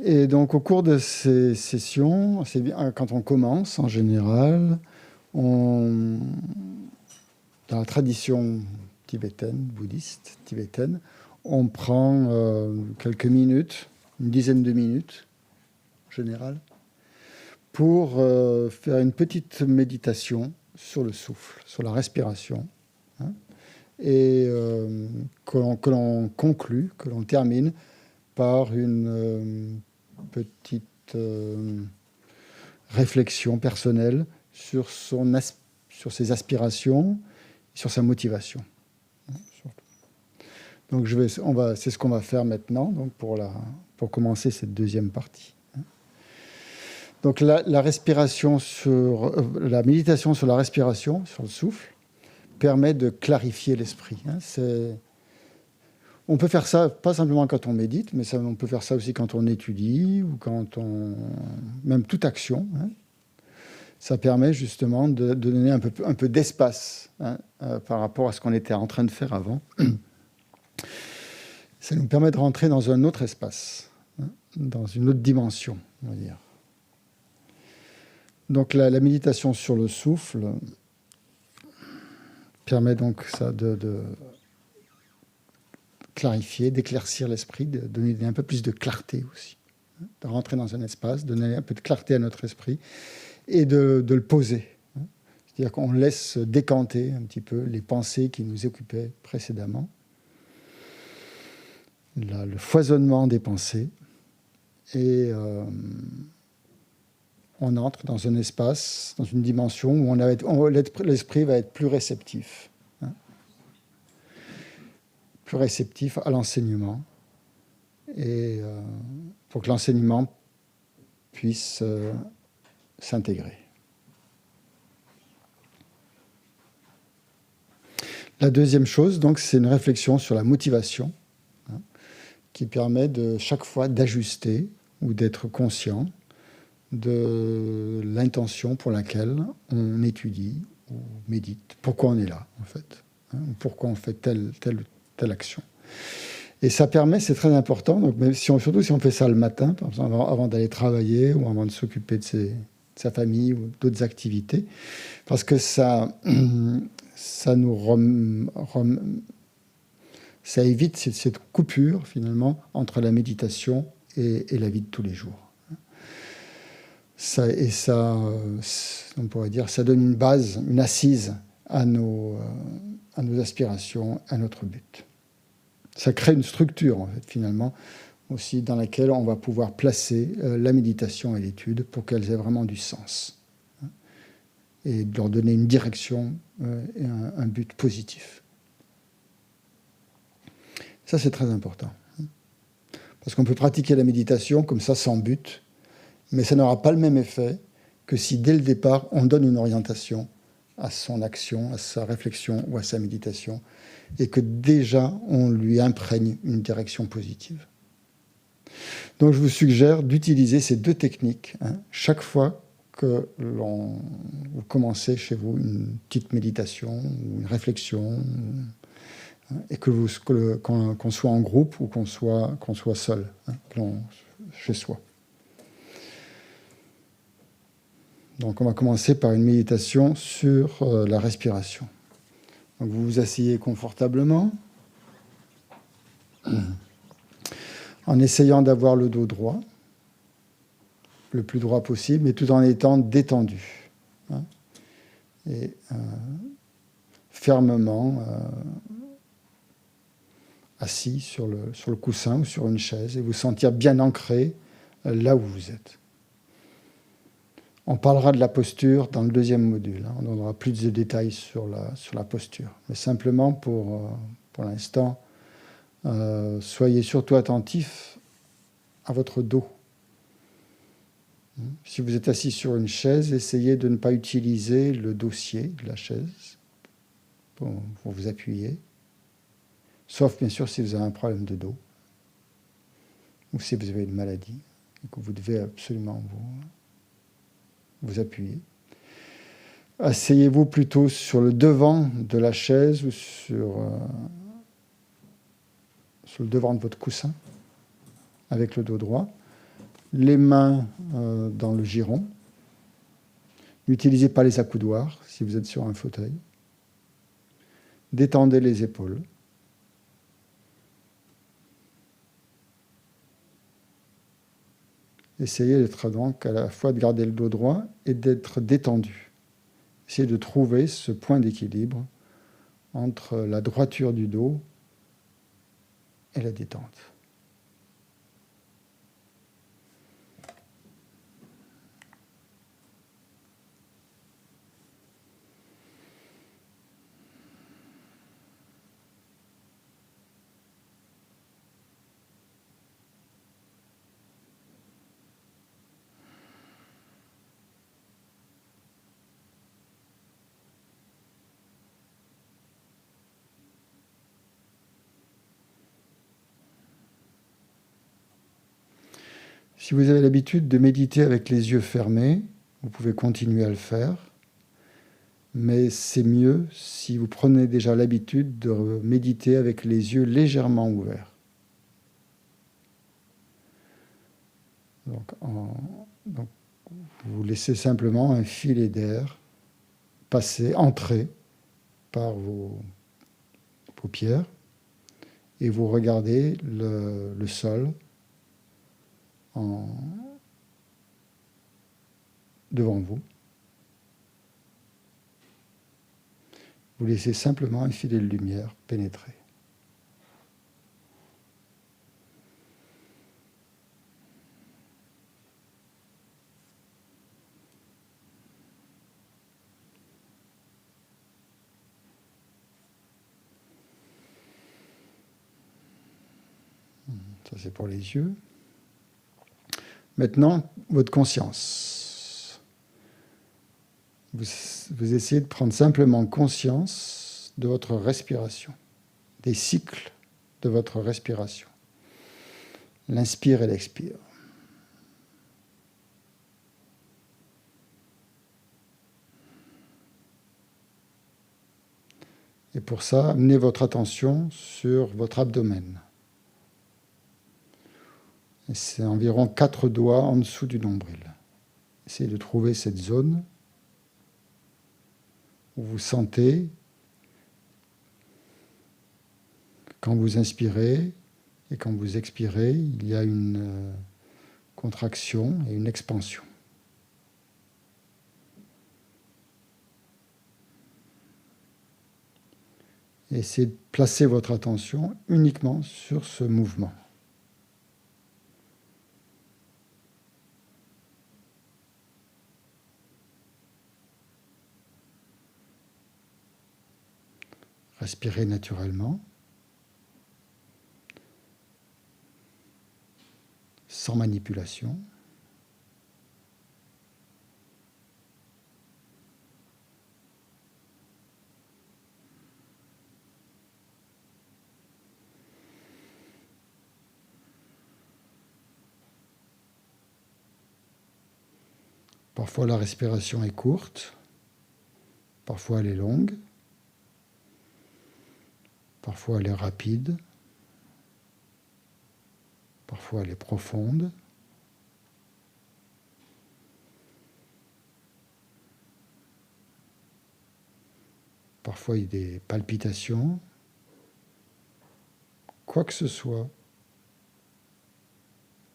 Et donc, au cours de ces sessions, c'est bien, quand on commence, en général, dans la tradition tibétaine, bouddhiste tibétaine, on prend quelques minutes, une dizaine de minutes, en général, pour faire une petite méditation sur le souffle, sur la respiration, hein, et que l'on conclut, que l'on termine par une petite réflexion personnelle sur ses aspirations, sur sa motivation. Donc c'est ce qu'on va faire maintenant, donc pour commencer cette deuxième partie. Donc la méditation sur la respiration, sur le souffle, permet de clarifier l'esprit. On peut faire ça pas simplement quand on médite, mais on peut faire ça aussi quand on étudie ou même toute action. Ça permet justement de donner un peu d'espace par rapport à ce qu'on était en train de faire avant. Ça nous permet de rentrer dans un autre espace, dans une autre dimension, on va dire. Donc la méditation sur le souffle permet donc ça de clarifier, d'éclaircir l'esprit, de donner un peu plus de clarté aussi, de rentrer dans un espace, de donner un peu de clarté à notre esprit et de le poser. C'est-à-dire qu'on laisse décanter un petit peu les pensées qui nous occupaient précédemment, le foisonnement des pensées, et on entre dans un espace, dans une dimension où l'esprit va être plus réceptif. Plus réceptif à l'enseignement, et pour que l'enseignement puisse s'intégrer. La deuxième chose, donc, c'est une réflexion sur la motivation, qui permet de chaque fois d'ajuster ou d'être conscient de l'intention pour laquelle on étudie ou médite. Pourquoi on est là, en fait, pourquoi on fait telle action. Et ça permet, c'est très important, donc, surtout si on fait ça le matin, par exemple, avant d'aller travailler ou avant de s'occuper de sa famille ou d'autres activités, parce que ça évite cette coupure, finalement, entre la méditation et la vie de tous les jours. On pourrait dire, ça donne une base, une assise à nos aspirations, à notre but. Ça crée une structure, en fait, finalement, aussi dans laquelle on va pouvoir placer la méditation et l'étude pour qu'elles aient vraiment du sens, et de leur donner une direction et un but positif. Ça, c'est très important. Parce qu'on peut pratiquer la méditation comme ça, sans but, mais ça n'aura pas le même effet que si, dès le départ, on donne une orientation à son action, à sa réflexion ou à sa méditation, et que déjà, on lui imprègne une direction positive. Donc, je vous suggère d'utiliser ces deux techniques chaque fois que vous commencez chez vous une petite méditation ou une réflexion, et qu'on soit en groupe ou qu'on soit seul, chez soi. Donc, on va commencer par une méditation sur la respiration. Donc, vous vous asseyez confortablement, en essayant d'avoir le dos droit, le plus droit possible, mais tout en étant détendu, et fermement assis sur le coussin ou sur une chaise, et vous sentir bien ancré là où vous êtes. On parlera de la posture dans le deuxième module. On donnera plus de détails sur la posture. Mais simplement, pour l'instant, soyez surtout attentifs à votre dos. Si vous êtes assis sur une chaise, essayez de ne pas utiliser le dossier de la chaise pour vous appuyer. Sauf, bien sûr, si vous avez un problème de dos ou si vous avez une maladie et que vous devez absolument vous appuyer. Asseyez-vous plutôt sur le devant de la chaise ou sur le devant de votre coussin, avec le dos droit, les mains dans le giron. N'utilisez pas les accoudoirs si vous êtes sur un fauteuil. Détendez les épaules. Essayez d'être donc à la fois de garder le dos droit et d'être détendu. Essayez de trouver ce point d'équilibre entre la droiture du dos et la détente. Si vous avez l'habitude de méditer avec les yeux fermés, vous pouvez continuer à le faire, mais c'est mieux si vous prenez déjà l'habitude de méditer avec les yeux légèrement ouverts. Donc, vous laissez simplement un filet d'air entrer par vos paupières et vous regardez le sol devant vous. Vous laissez simplement un filet de lumière pénétrer. Ça, c'est pour les yeux. Maintenant, votre conscience. Vous essayez de prendre simplement conscience de votre respiration, des cycles de votre respiration. L'inspire et l'expire. Et pour ça, amenez votre attention sur votre abdomen. Et c'est environ 4 doigts en dessous du nombril. Essayez de trouver cette zone où vous sentez, quand vous inspirez et quand vous expirez, il y a une contraction et une expansion. Essayez de placer votre attention uniquement sur ce mouvement. Respirez naturellement, sans manipulation. Parfois la respiration est courte, parfois elle est longue, parfois elle est rapide, parfois elle est profonde. Parfois il y a des palpitations. Quoi que ce soit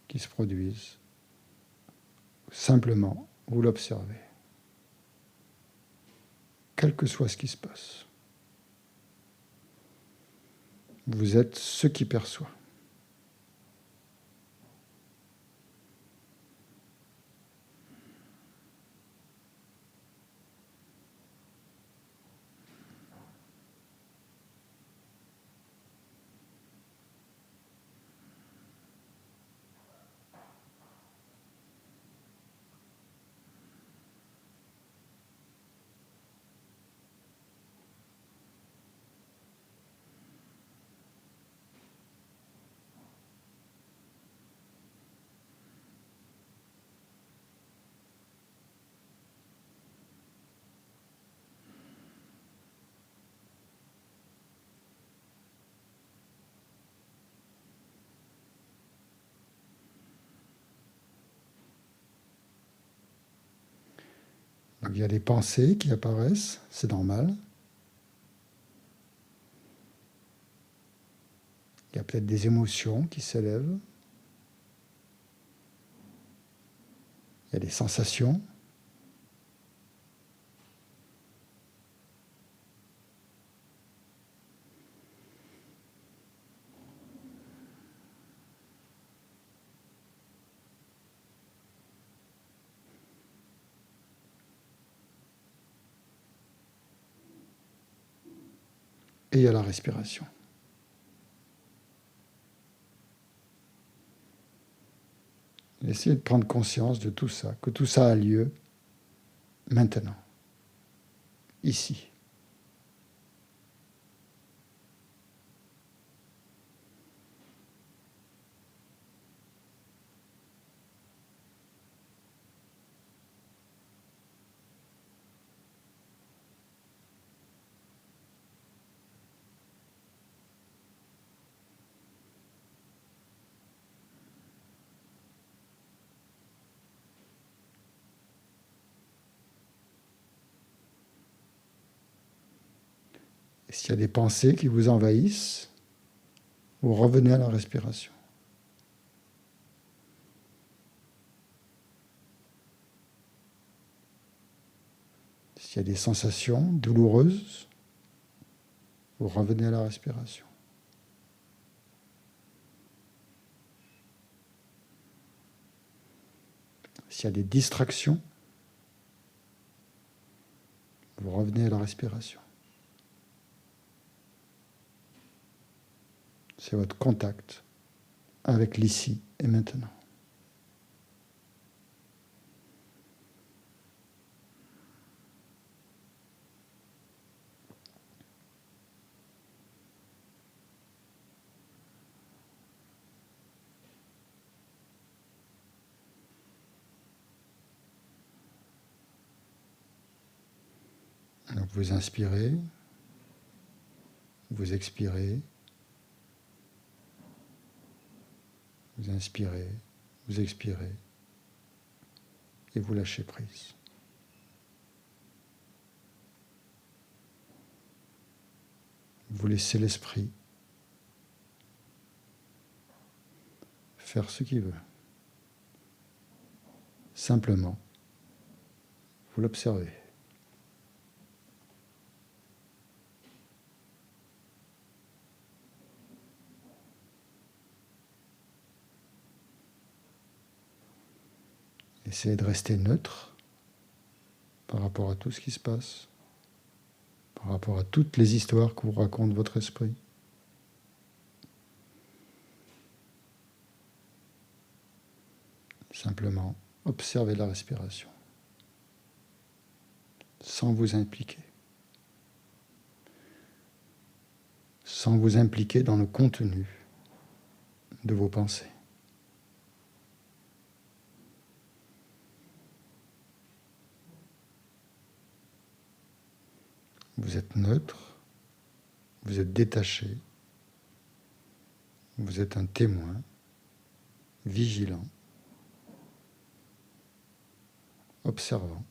qui se produise, simplement vous l'observez, quel que soit ce qui se passe. Vous êtes ce qui perçoit. Donc, il y a des pensées qui apparaissent, c'est normal. Il y a peut-être des émotions qui s'élèvent. Il y a des sensations. Et il y a la respiration. Essayez de prendre conscience de tout ça, que tout ça a lieu maintenant, ici. Et s'il y a des pensées qui vous envahissent, vous revenez à la respiration. S'il y a des sensations douloureuses, vous revenez à la respiration. S'il y a des distractions, vous revenez à la respiration. C'est votre contact avec l'ici et maintenant. Donc vous inspirez, vous expirez, vous inspirez, vous expirez et vous lâchez prise. Vous laissez l'esprit faire ce qu'il veut. Simplement, vous l'observez. Essayez de rester neutre par rapport à tout ce qui se passe, par rapport à toutes les histoires que vous raconte votre esprit. Simplement, observez la respiration, sans vous impliquer. Sans vous impliquer dans le contenu de vos pensées. Vous êtes neutre, vous êtes détaché, vous êtes un témoin, vigilant, observant,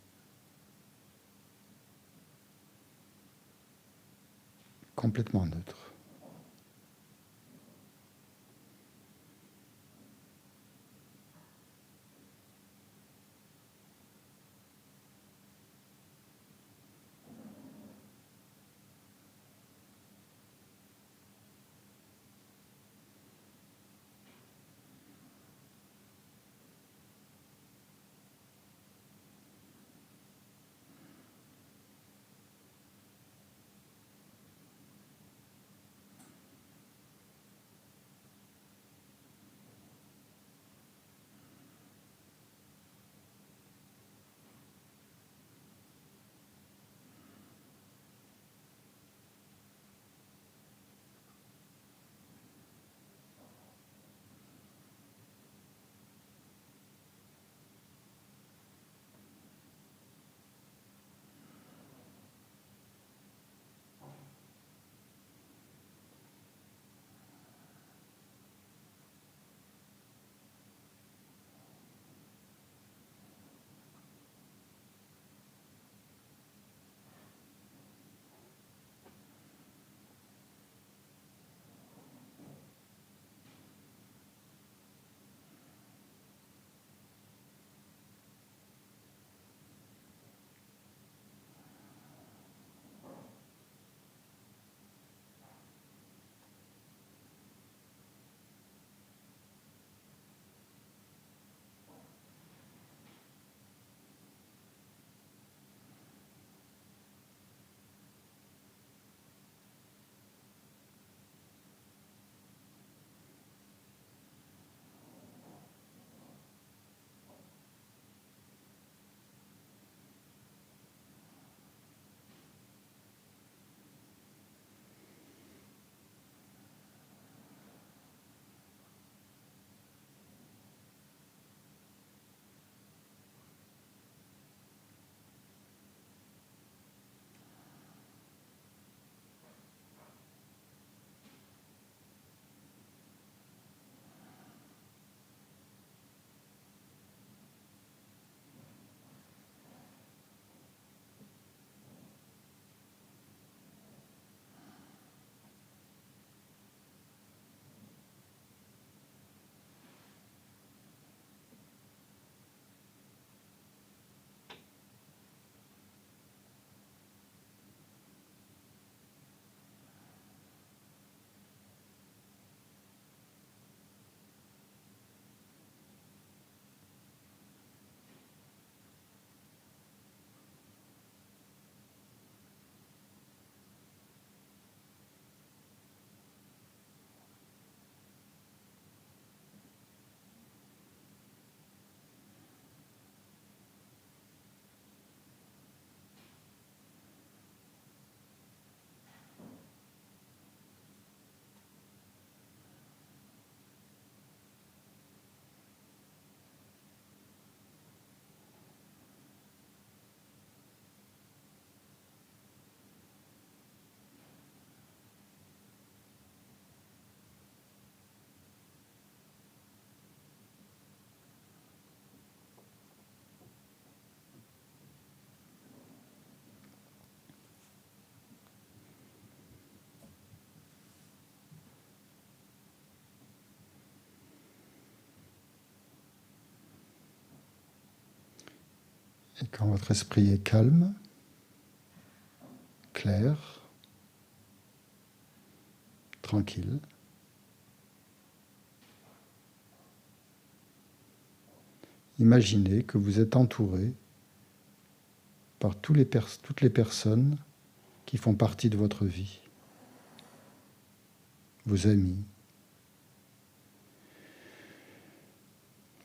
complètement neutre. Et quand votre esprit est calme, clair, tranquille, imaginez que vous êtes entouré par toutes les personnes qui font partie de votre vie. Vos amis,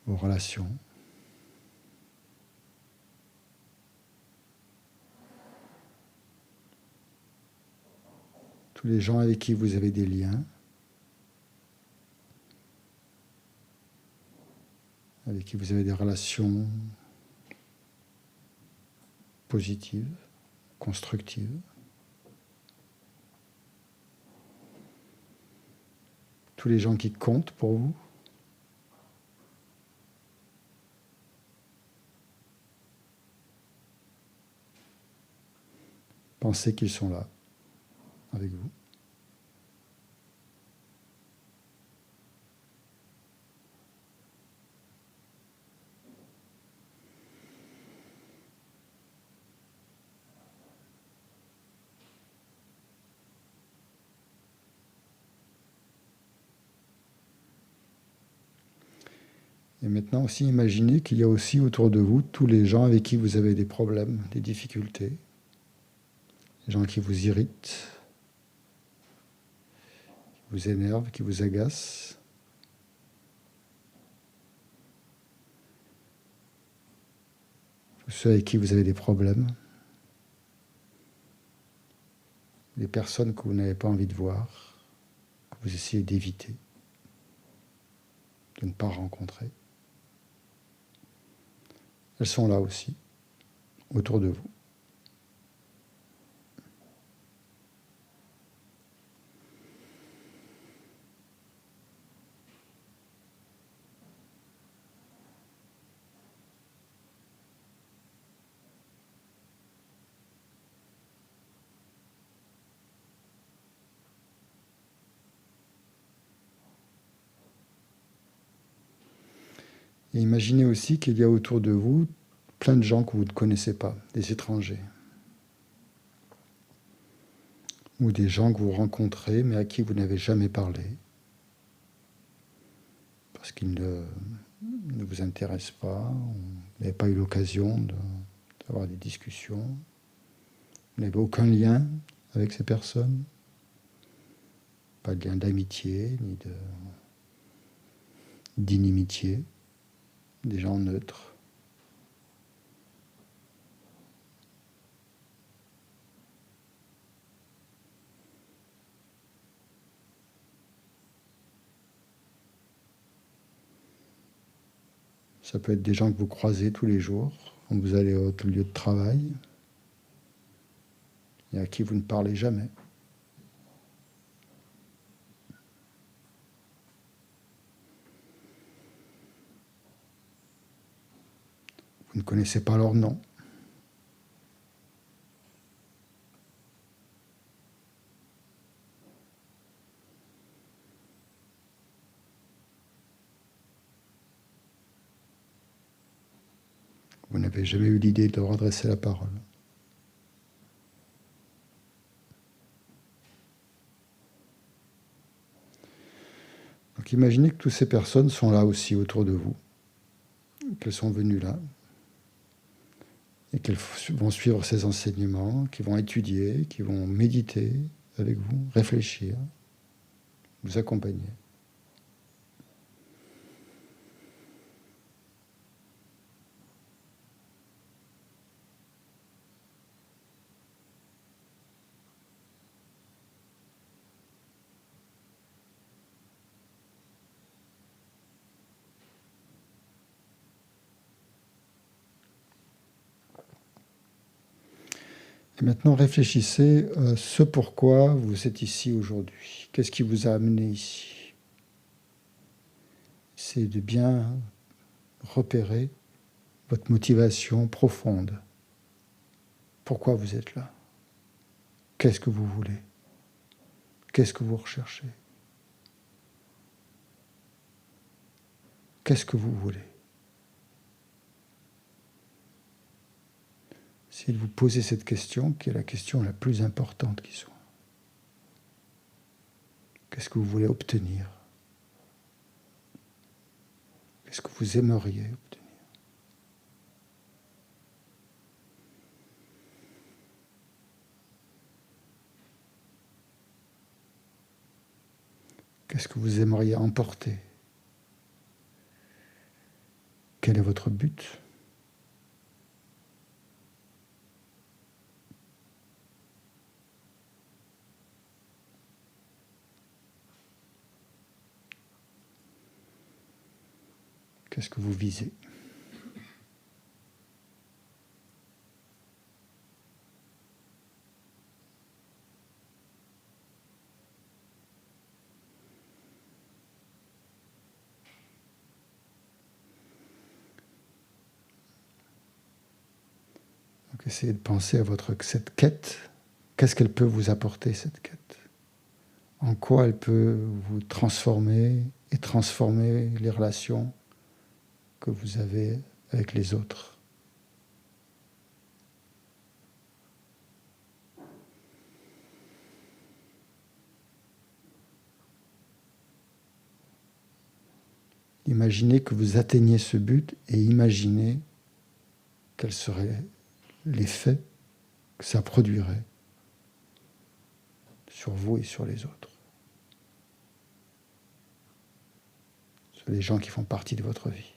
vos relations. Tous les gens avec qui vous avez des liens, avec qui vous avez des relations positives, constructives. Tous les gens qui comptent pour vous. Pensez qu'ils sont là, avec vous. Et maintenant aussi, imaginez qu'il y a aussi autour de vous tous les gens avec qui vous avez des problèmes, des difficultés, les gens qui vous irritent, qui vous énervent, qui vous agacent. Tous ceux avec qui vous avez des problèmes, les personnes que vous n'avez pas envie de voir, que vous essayez d'éviter, de ne pas rencontrer. Elles sont là aussi, autour de vous. Et imaginez aussi qu'il y a autour de vous plein de gens que vous ne connaissez pas, des étrangers. Ou des gens que vous rencontrez mais à qui vous n'avez jamais parlé. Parce qu'ils ne vous intéressent pas, vous n'avez pas eu l'occasion d'avoir des discussions. Vous n'avez aucun lien avec ces personnes. Pas de lien d'amitié, ni d'inimitié. Des gens neutres. Ça peut être des gens que vous croisez tous les jours, quand vous allez au lieu de travail, et à qui vous ne parlez jamais. Vous ne connaissez pas leur nom. Vous n'avez jamais eu l'idée de leur adresser la parole. Donc imaginez que toutes ces personnes sont là aussi autour de vous, qu'elles sont venues là, et qu'elles vont suivre ces enseignements, qui vont étudier, qui vont méditer avec vous, réfléchir, vous accompagner. Et maintenant, réfléchissez à ce pourquoi vous êtes ici aujourd'hui. Qu'est-ce qui vous a amené ici? C'est de bien repérer votre motivation profonde. Pourquoi vous êtes là? Qu'est-ce que vous voulez? Qu'est-ce que vous recherchez? Qu'est-ce que vous voulez? Essayez de vous poser cette question, qui est la question la plus importante qui soit. Qu'est-ce que vous voulez obtenir? Qu'est-ce que vous aimeriez obtenir? Qu'est-ce que vous aimeriez emporter? Quel est votre but? Qu'est-ce que vous visez? Donc essayez de penser à cette quête. Qu'est-ce qu'elle peut vous apporter, cette quête? En quoi elle peut vous transformer et transformer les relations que vous avez avec les autres? Imaginez que vous atteignez ce but et imaginez quel serait l'effet que ça produirait sur vous et sur les autres, sur les gens qui font partie de votre vie.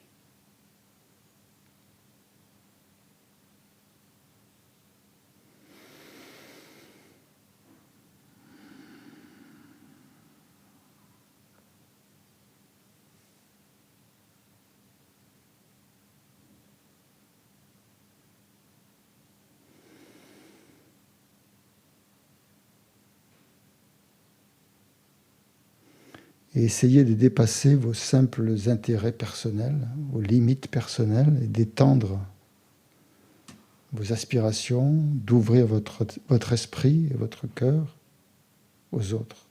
Et essayez de dépasser vos simples intérêts personnels, vos limites personnelles, et d'étendre vos aspirations, d'ouvrir votre esprit et votre cœur aux autres.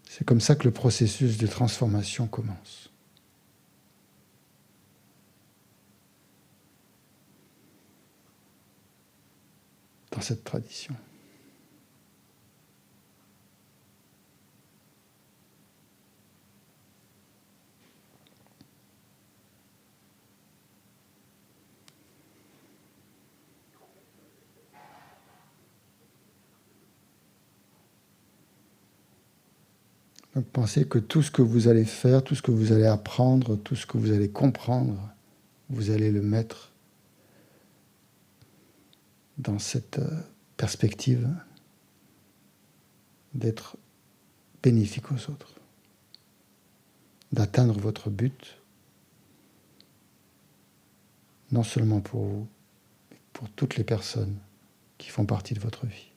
C'est comme ça que le processus de transformation commence. Dans cette tradition. Donc pensez que tout ce que vous allez faire, tout ce que vous allez apprendre, tout ce que vous allez comprendre, vous allez le mettre dans cette perspective d'être bénéfique aux autres, d'atteindre votre but, non seulement pour vous, mais pour toutes les personnes qui font partie de votre vie.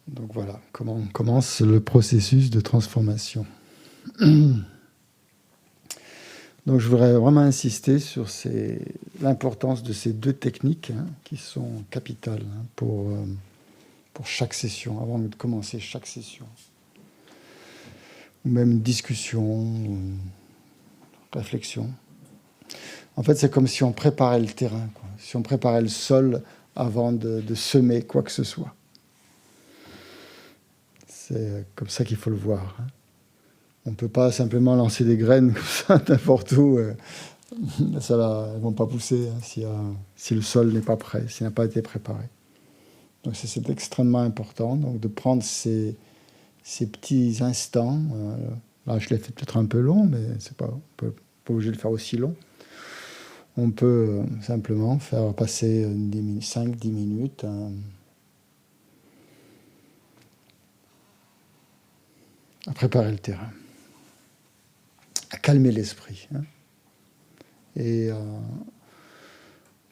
Donc voilà, comment commence le processus de transformation. Donc je voudrais vraiment insister sur l'importance de ces deux techniques qui sont capitales pour chaque session, avant de commencer chaque session. Ou même discussion, ou réflexion. En fait, c'est comme si on préparait le terrain, quoi. Si on préparait le sol avant de semer quoi que ce soit. C'est comme ça qu'il faut le voir. On ne peut pas simplement lancer des graines comme ça, n'importe où. Elles ne vont pas pousser si le sol n'est pas prêt, s'il n'a pas été préparé. Donc c'est extrêmement important donc, de prendre ces petits instants. Là, je l'ai fait peut-être un peu long, mais c'est pas, on n'est pas obligé de le faire aussi long. On peut simplement faire passer 5-10 minutes à préparer le terrain, à calmer l'esprit. Et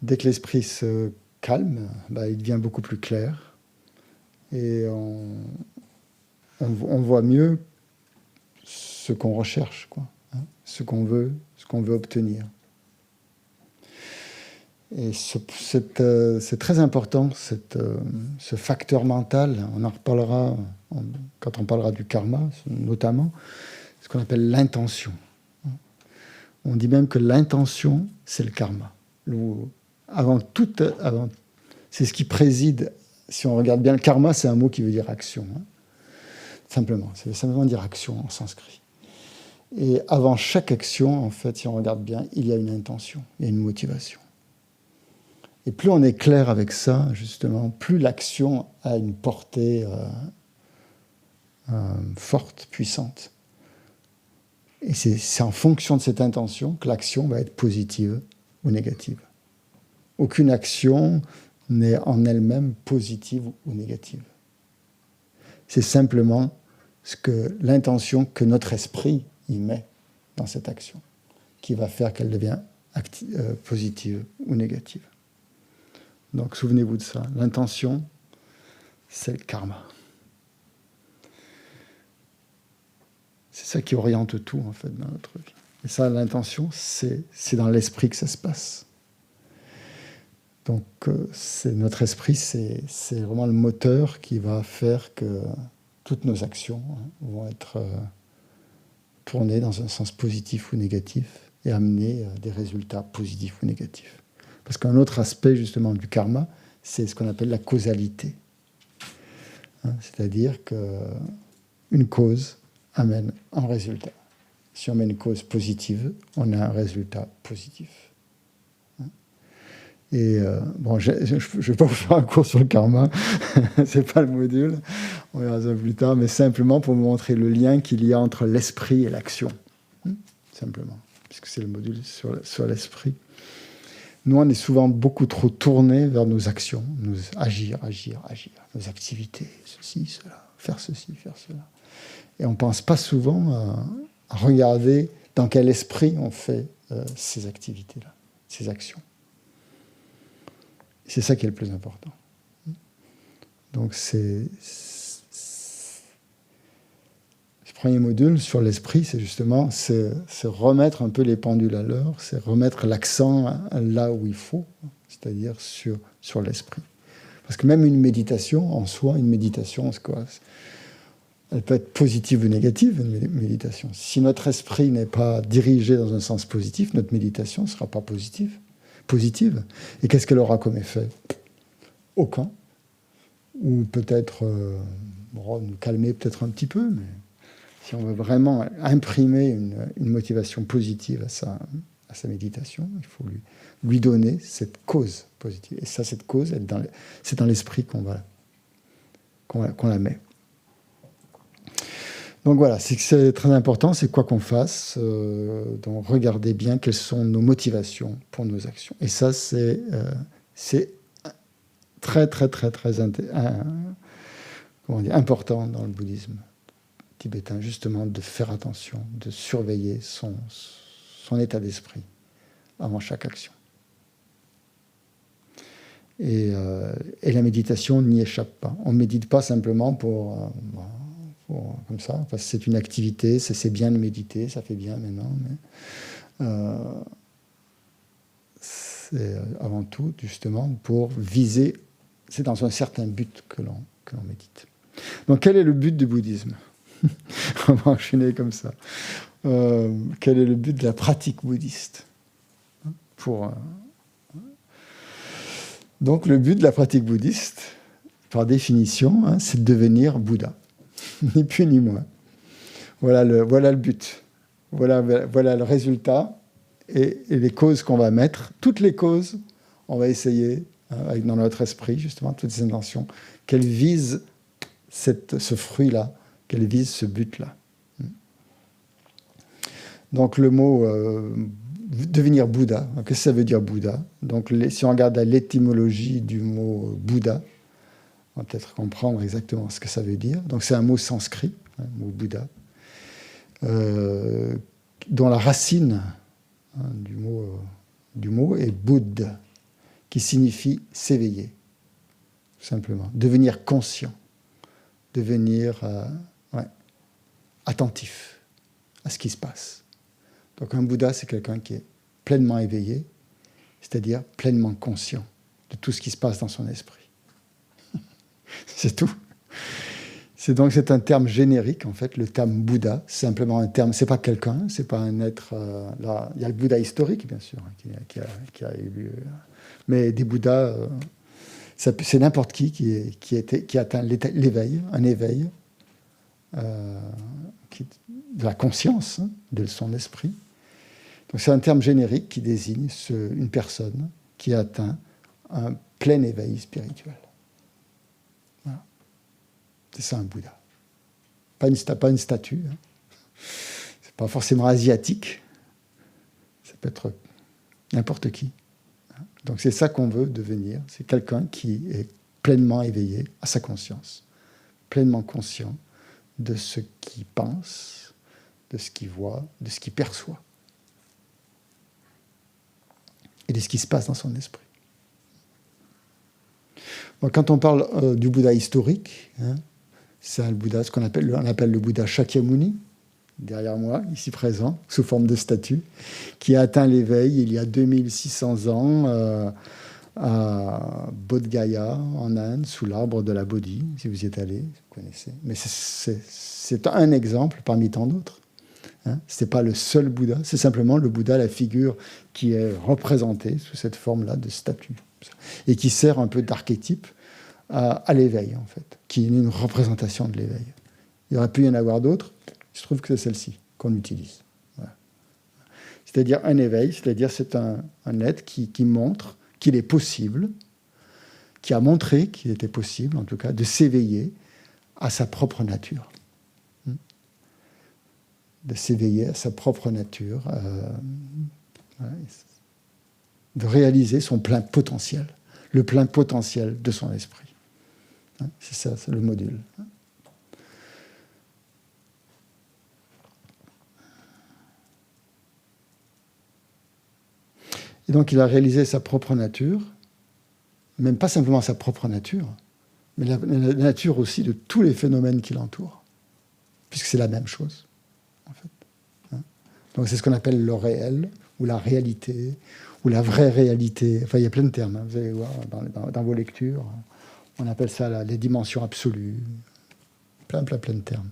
dès que l'esprit se calme, il devient beaucoup plus clair. Et on voit mieux ce qu'on recherche, quoi, ce qu'on veut obtenir. Et c'est très important, ce facteur mental. On en reparlera quand on parlera du karma, notamment, ce qu'on appelle l'intention. On dit même que l'intention, c'est le karma. C'est ce qui préside. Si on regarde bien, le karma, c'est un mot qui veut dire action. Simplement, ça veut simplement dire action en sanskrit. Et avant chaque action, en fait, si on regarde bien, il y a une intention, il y a une motivation. Et plus on est clair avec ça, justement, plus l'action a une portée forte, puissante. Et c'est en fonction de cette intention que l'action va être positive ou négative. Aucune action n'est en elle-même positive ou négative. C'est simplement l'intention que notre esprit y met dans cette action qui va faire qu'elle devient positive ou négative. Donc souvenez-vous de ça. L'intention, c'est le karma. C'est ça qui oriente tout, en fait, dans notre vie. Et ça, l'intention, c'est dans l'esprit que ça se passe. Donc, notre esprit, c'est vraiment le moteur qui va faire que toutes nos actions vont être tournées dans un sens positif ou négatif et amener des résultats positifs ou négatifs. Parce qu'un autre aspect, justement, du karma, c'est ce qu'on appelle la causalité. C'est-à-dire qu'une cause amène un résultat. Si on met une cause positive, on a un résultat positif. Et je ne vais pas vous faire un cours sur le karma, c'est pas le module, on verra ça plus tard, mais simplement pour vous montrer le lien qu'il y a entre l'esprit et l'action. Simplement, puisque c'est le module sur l'esprit. Nous, on est souvent beaucoup trop tournés vers nos actions, agir, nos activités, ceci, cela, faire ceci, faire cela. Et on ne pense pas souvent à regarder dans quel esprit on fait ces activités-là, ces actions. C'est ça qui est le plus important. Donc, ce premier module sur l'esprit, c'est justement remettre un peu les pendules à l'heure, c'est remettre l'accent là où il faut, c'est-à-dire sur l'esprit. Parce que même une méditation, en soi, elle peut être positive ou négative, une méditation. Si notre esprit n'est pas dirigé dans un sens positif, notre méditation ne sera pas positive. Et qu'est-ce qu'elle aura comme effet ? Aucun. Ou peut-être nous calmer peut-être un petit peu, mais si on veut vraiment imprimer une motivation positive à sa méditation, il faut lui donner cette cause positive. Et ça, cette cause, c'est dans l'esprit qu'on la met. Donc voilà, c'est très important, c'est quoi qu'on fasse, donc regardez bien quelles sont nos motivations pour nos actions. Et ça, c'est très, très, très, très important dans le bouddhisme tibétain, justement, de faire attention, de surveiller son état d'esprit avant chaque action. Et la méditation n'y échappe pas. On ne médite pas simplement comme ça, parce que c'est une activité, c'est bien de méditer, ça fait bien maintenant, c'est avant tout, justement, pour viser, c'est dans un certain but que l'on médite. Donc, quel est le but du bouddhisme? On va enchaîner comme ça. Quel est le but de la pratique bouddhiste? Donc, le but de la pratique bouddhiste, par définition, hein, c'est de devenir Bouddha. Ni plus ni moins. Voilà le but. Voilà le résultat et les causes qu'on va mettre. Toutes les causes, on va essayer, dans notre esprit, justement, toutes ces intentions, qu'elles visent ce fruit-là, qu'elles visent ce but-là. Donc le mot devenir Bouddha, qu'est-ce que ça veut dire Bouddha? Donc si on regarde l'étymologie du mot Bouddha, on va peut-être comprendre exactement ce que ça veut dire. Donc c'est un mot sanskrit, le mot Bouddha, dont la racine du mot est Bouddh, qui signifie s'éveiller, tout simplement, devenir conscient, devenir attentif à ce qui se passe. Donc un Bouddha, c'est quelqu'un qui est pleinement éveillé, c'est-à-dire pleinement conscient de tout ce qui se passe dans son esprit. C'est tout. C'est un terme générique, en fait, le terme Bouddha. C'est simplement un terme, c'est pas quelqu'un, c'est pas un être... là, il y a le Bouddha historique, bien sûr, qui a eu lieu. Mais des Bouddhas, c'est n'importe qui atteint l'éveil, un éveil de la conscience, de son esprit. Donc c'est un terme générique qui désigne une personne qui atteint un plein éveil spirituel. Voilà. C'est ça un Bouddha. Pas une statue. Hein. C'est pas forcément asiatique. Ça peut être n'importe qui. Donc c'est ça qu'on veut devenir. C'est quelqu'un qui est pleinement éveillé à sa conscience, pleinement conscient de ce qu'il pense, de ce qu'il voit, de ce qu'il perçoit et de ce qui se passe dans son esprit. Donc, quand on parle du Bouddha historique, hein, c'est le Bouddha, ce qu'on appelle le Bouddha Shakyamuni, derrière moi, ici présent, sous forme de statue, qui a atteint l'éveil il y a 2600 ans à Bodh Gaya, en Inde, sous l'arbre de la Bodhi, si vous y êtes allé, vous connaissez. Mais c'est un exemple parmi tant d'autres. Hein. Ce n'est pas le seul Bouddha, c'est simplement le Bouddha, la figure qui est représentée sous cette forme-là de statue, et qui sert un peu d'archétype à l'éveil, en fait, qui est une représentation de l'éveil. Il aurait pu y en avoir d'autres, il se trouve que c'est celle-ci qu'on utilise. Voilà. C'est-à-dire un éveil, c'est-à-dire c'est un être qui montre qu'il est possible, qui a montré qu'il était possible, en tout cas, de s'éveiller à sa propre nature. De s'éveiller à sa propre nature, de réaliser son plein potentiel, le plein potentiel de son esprit. C'est ça, c'est le module. Et donc il a réalisé sa propre nature, même pas simplement sa propre nature, mais la nature aussi de tous les phénomènes qui l'entourent, puisque c'est la même chose, en fait. Donc c'est ce qu'on appelle le réel, ou la réalité, ou la vraie réalité. Enfin, il y a plein de termes, hein. Vous allez voir dans vos lectures. On appelle ça les dimensions absolues. Plein de termes.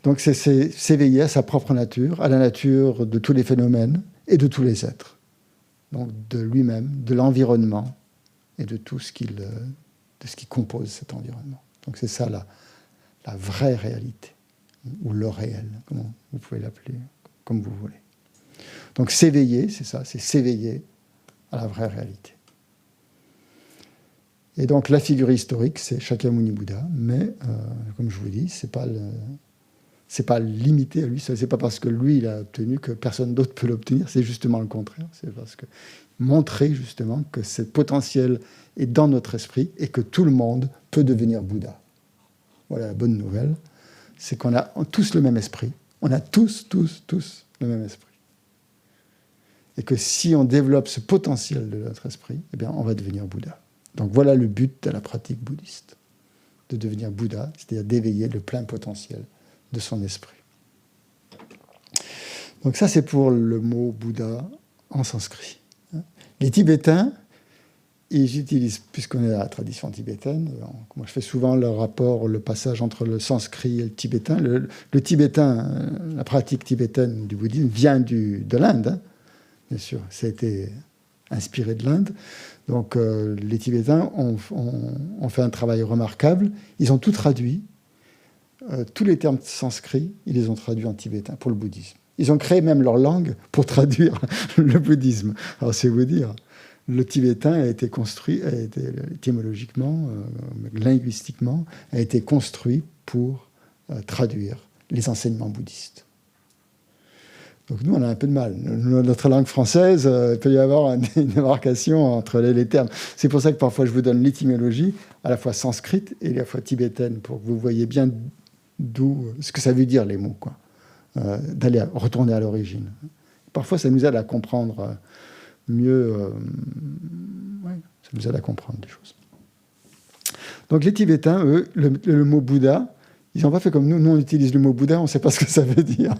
Donc c'est s'éveiller à sa propre nature, à la nature de tous les phénomènes et de tous les êtres. Donc de lui-même, de l'environnement et de tout ce qui compose cet environnement. Donc c'est ça la vraie réalité, ou le réel, comment vous pouvez l'appeler, comme vous voulez. Donc s'éveiller, c'est ça, c'est s'éveiller à la vraie réalité. Et donc la figure historique, c'est Shakyamuni Bouddha, mais comme je vous dis, c'est pas limité à lui, c'est pas parce que lui il a obtenu que personne d'autre peut l'obtenir, c'est justement le contraire, c'est parce que montrer justement que ce potentiel est dans notre esprit et que tout le monde peut devenir Bouddha. Voilà la bonne nouvelle, c'est qu'on a tous le même esprit, on a tous le même esprit. Et que si on développe ce potentiel de notre esprit, eh bien on va devenir Bouddha. Donc voilà le but de la pratique bouddhiste, de devenir Bouddha, c'est-à-dire d'éveiller le plein potentiel de son esprit. Donc ça, c'est pour le mot Bouddha en sanskrit. Les Tibétains, ils utilisent, puisqu'on est à la tradition tibétaine, moi je fais souvent le rapport, le passage entre le sanskrit et le tibétain. Le tibétain, la pratique tibétaine du bouddhisme vient de l'Inde, hein, bien sûr. Ça a été inspiré de l'Inde. Donc les Tibétains ont fait un travail remarquable. Ils ont tout traduit. Tous les termes sanscrits, ils les ont traduits en tibétain pour le bouddhisme. Ils ont créé même leur langue pour traduire le bouddhisme. Alors c'est vous dire, le tibétain a été construit, étymologiquement, linguistiquement, a été construit pour traduire les enseignements bouddhistes. Donc nous, on a un peu de mal. Notre langue française, il peut y avoir une démarcation entre les termes. C'est pour ça que parfois je vous donne l'étymologie, à la fois sanscrite et à la fois tibétaine, pour que vous voyez bien d'où, ce que ça veut dire les mots, quoi. Retourner à l'origine. Parfois, ça nous aide à comprendre mieux. Ça nous aide à comprendre des choses. Donc les Tibétains, eux, le mot Bouddha, ils n'ont pas fait comme nous. Nous, on utilise le mot Bouddha, on ne sait pas ce que ça veut dire.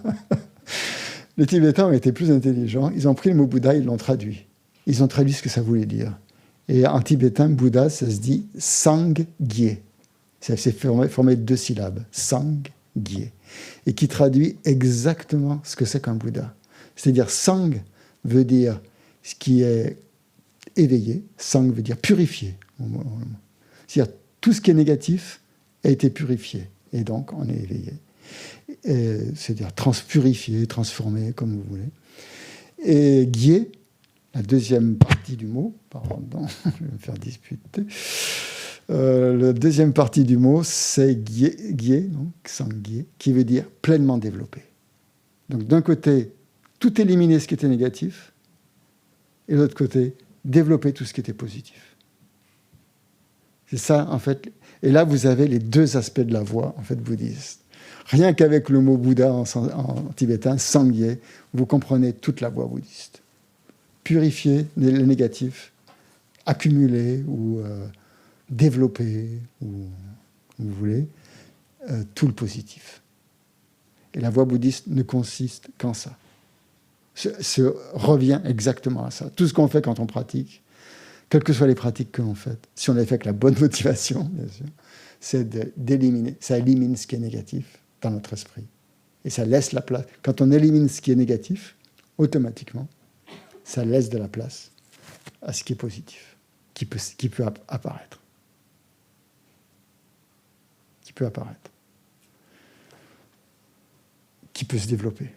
Les Tibétains ont été plus intelligents. Ils ont pris le mot Bouddha, ils l'ont traduit. Ils ont traduit ce que ça voulait dire. Et en tibétain, Bouddha, ça se dit Sang-Gyé. C'est formé de 2 syllabes. Sang-Gyé. Et qui traduit exactement ce que c'est qu'un Bouddha. C'est-à-dire, Sang veut dire ce qui est éveillé. Sang veut dire purifié. C'est-à-dire, tout ce qui est négatif a été purifié. Et donc, on est éveillé. C'est-à-dire purifié, transformé, comme vous voulez. Et Gyé, la deuxième partie du mot, pardon, je vais me faire disputer. La deuxième partie du mot, c'est Gyé, donc Sang-Gyé, qui veut dire pleinement développé. Donc d'un côté, tout éliminer ce qui était négatif, et de l'autre côté, développer tout ce qui était positif. C'est ça, en fait. Et là, vous avez les 2 aspects de la voie, en fait, bouddhiste. Rien qu'avec le mot Bouddha en tibétain, Sang-Gyé, vous comprenez toute la voie bouddhiste. Purifier le négatif, accumuler ou développer, ou vous voulez, tout le positif. Et la voie bouddhiste ne consiste qu'en ça. Revient exactement à ça. Tout ce qu'on fait quand on pratique, quelles que soient les pratiques que l'on fait, si on les fait avec la bonne motivation, bien sûr, c'est d'éliminer, ça élimine ce qui est négatif dans notre esprit. Et ça laisse la place. Quand on élimine ce qui est négatif, automatiquement, ça laisse de la place à ce qui est positif, qui peut apparaître. Qui peut apparaître. Qui peut se développer.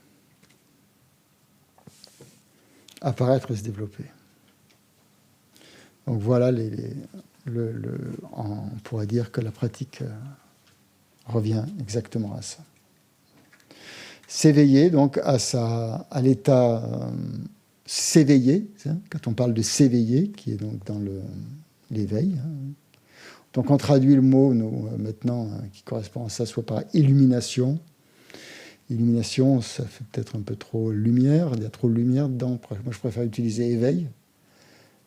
Apparaître et se développer. Donc voilà, on pourrait dire que la pratique revient exactement à ça. S'éveiller, donc, à l'état s'éveiller, hein, quand on parle de s'éveiller, qui est donc dans l'éveil. Hein. Donc on traduit le mot maintenant qui correspond à ça, soit par illumination. Illumination, ça fait peut-être un peu trop lumière, il y a trop de lumière dedans. Moi, je préfère utiliser éveil.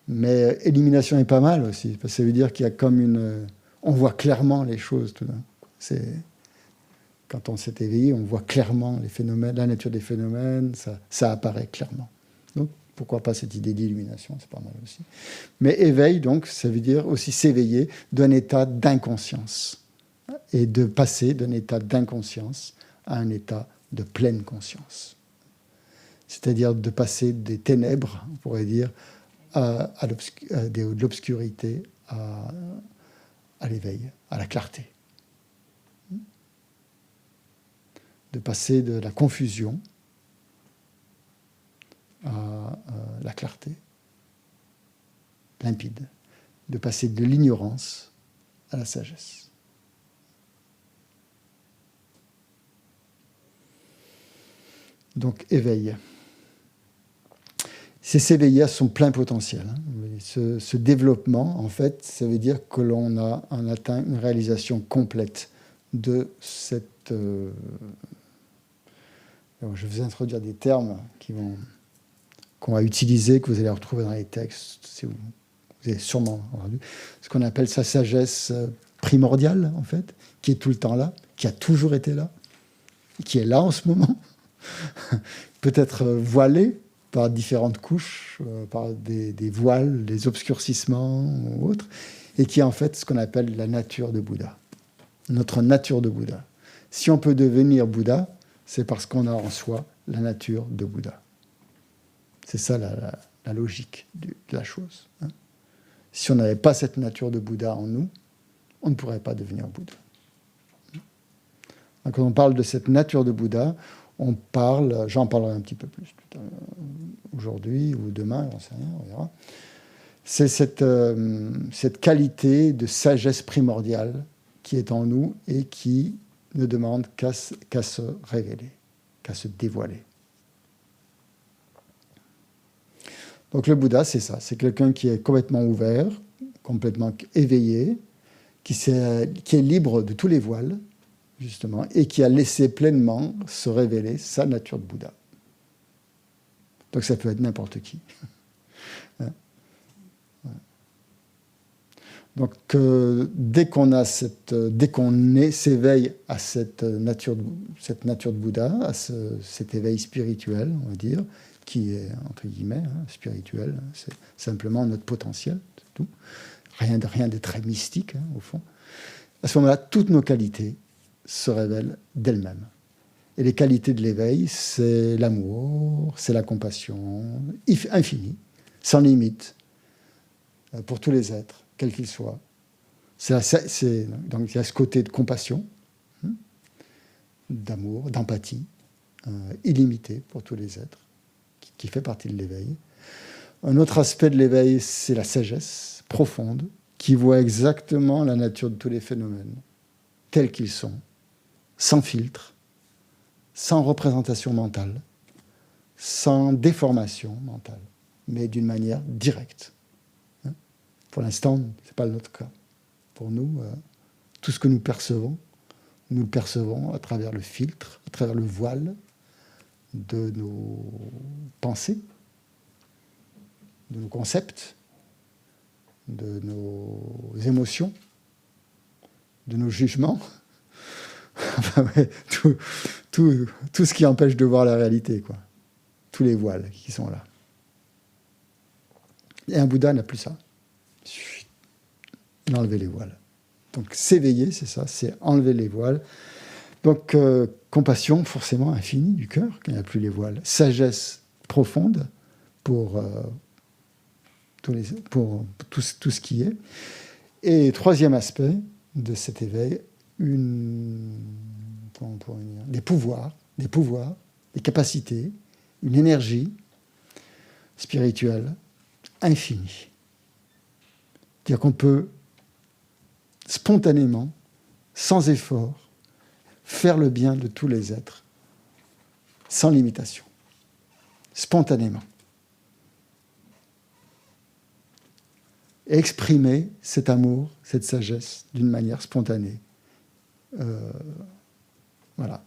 Mais élimination est pas mal aussi, parce que ça veut dire qu'il y a comme on voit clairement les choses tout d'un coup. Quand on s'est éveillé, on voit clairement les phénomènes, la nature des phénomènes, ça apparaît clairement. Donc, pourquoi pas cette idée d'illumination, c'est pas mal aussi. Mais éveil, donc, ça veut dire aussi s'éveiller d'un état d'inconscience et de passer d'un état d'inconscience à un état de pleine conscience. C'est-à-dire de passer des ténèbres, on pourrait dire, de l'obscurité à l'éveil, à la clarté. De passer de la confusion à la clarté, limpide. De passer de l'ignorance à la sagesse. Donc, éveil. C'est s'éveiller à son plein potentiel. Ce développement, en fait, ça veut dire que l'on a atteint une réalisation complète de cette... Alors, je vais introduire des termes qu'on va utiliser, que vous allez retrouver dans les textes, si vous avez sûrement entendu. Ce qu'on appelle sa sagesse primordiale, en fait, qui est tout le temps là, qui a toujours été là, qui est là en ce moment. peut être voilé par différentes couches, par des voiles, des obscurcissements ou autres, et qui est en fait ce qu'on appelle la nature de Bouddha, notre nature de Bouddha. Si on peut devenir Bouddha, c'est parce qu'on a en soi la nature de Bouddha. C'est ça la logique de la chose. Hein. Si on n'avait pas cette nature de Bouddha en nous, on ne pourrait pas devenir Bouddha. Donc, quand on parle de cette nature de Bouddha, j'en parlerai un petit peu plus aujourd'hui ou demain, j'en sais rien, on verra. C'est cette qualité de sagesse primordiale qui est en nous et qui ne demande qu'à se révéler, qu'à se dévoiler. Donc le Bouddha, c'est ça, c'est quelqu'un qui est complètement ouvert, complètement éveillé, qui est libre de tous les voiles, justement, et qui a laissé pleinement se révéler sa nature de Bouddha. Donc ça peut être n'importe qui. Donc dès qu'on s'éveille à cette nature de Bouddha, à cet éveil spirituel, on va dire, qui est entre guillemets spirituel, c'est simplement notre potentiel, c'est tout. Rien de très mystique au fond. À ce moment-là, toutes nos qualités se révèlent d'elles-mêmes. Et les qualités de l'éveil, c'est l'amour, c'est la compassion, infinie, sans limite, pour tous les êtres, quels qu'ils soient. Donc il y a ce côté de compassion, d'amour, d'empathie, illimité pour tous les êtres, qui fait partie de l'éveil. Un autre aspect de l'éveil, c'est la sagesse profonde, qui voit exactement la nature de tous les phénomènes, tels qu'ils sont, sans filtre, sans représentation mentale, sans déformation mentale, mais d'une manière directe. Pour l'instant, ce n'est pas notre cas. Pour nous, tout ce que nous le percevons à travers le filtre, à travers le voile de nos pensées, de nos concepts, de nos émotions, de nos jugements. Enfin, ouais, tout ce qui empêche de voir la réalité, quoi. Tous les voiles qui sont là. Et un Bouddha n'a plus ça. Il a enlevé les voiles. Donc s'éveiller, c'est ça, c'est enlever les voiles. Donc compassion forcément infinie du cœur, quand il n'y a plus les voiles. Sagesse profonde pour tout ce qui est. Et troisième aspect de cet éveil, des pouvoirs, des capacités, une énergie spirituelle infinie. C'est-à-dire qu'on peut spontanément, sans effort, faire le bien de tous les êtres, sans limitation, spontanément. Et exprimer cet amour, cette sagesse, d'une manière spontanée. Voilà.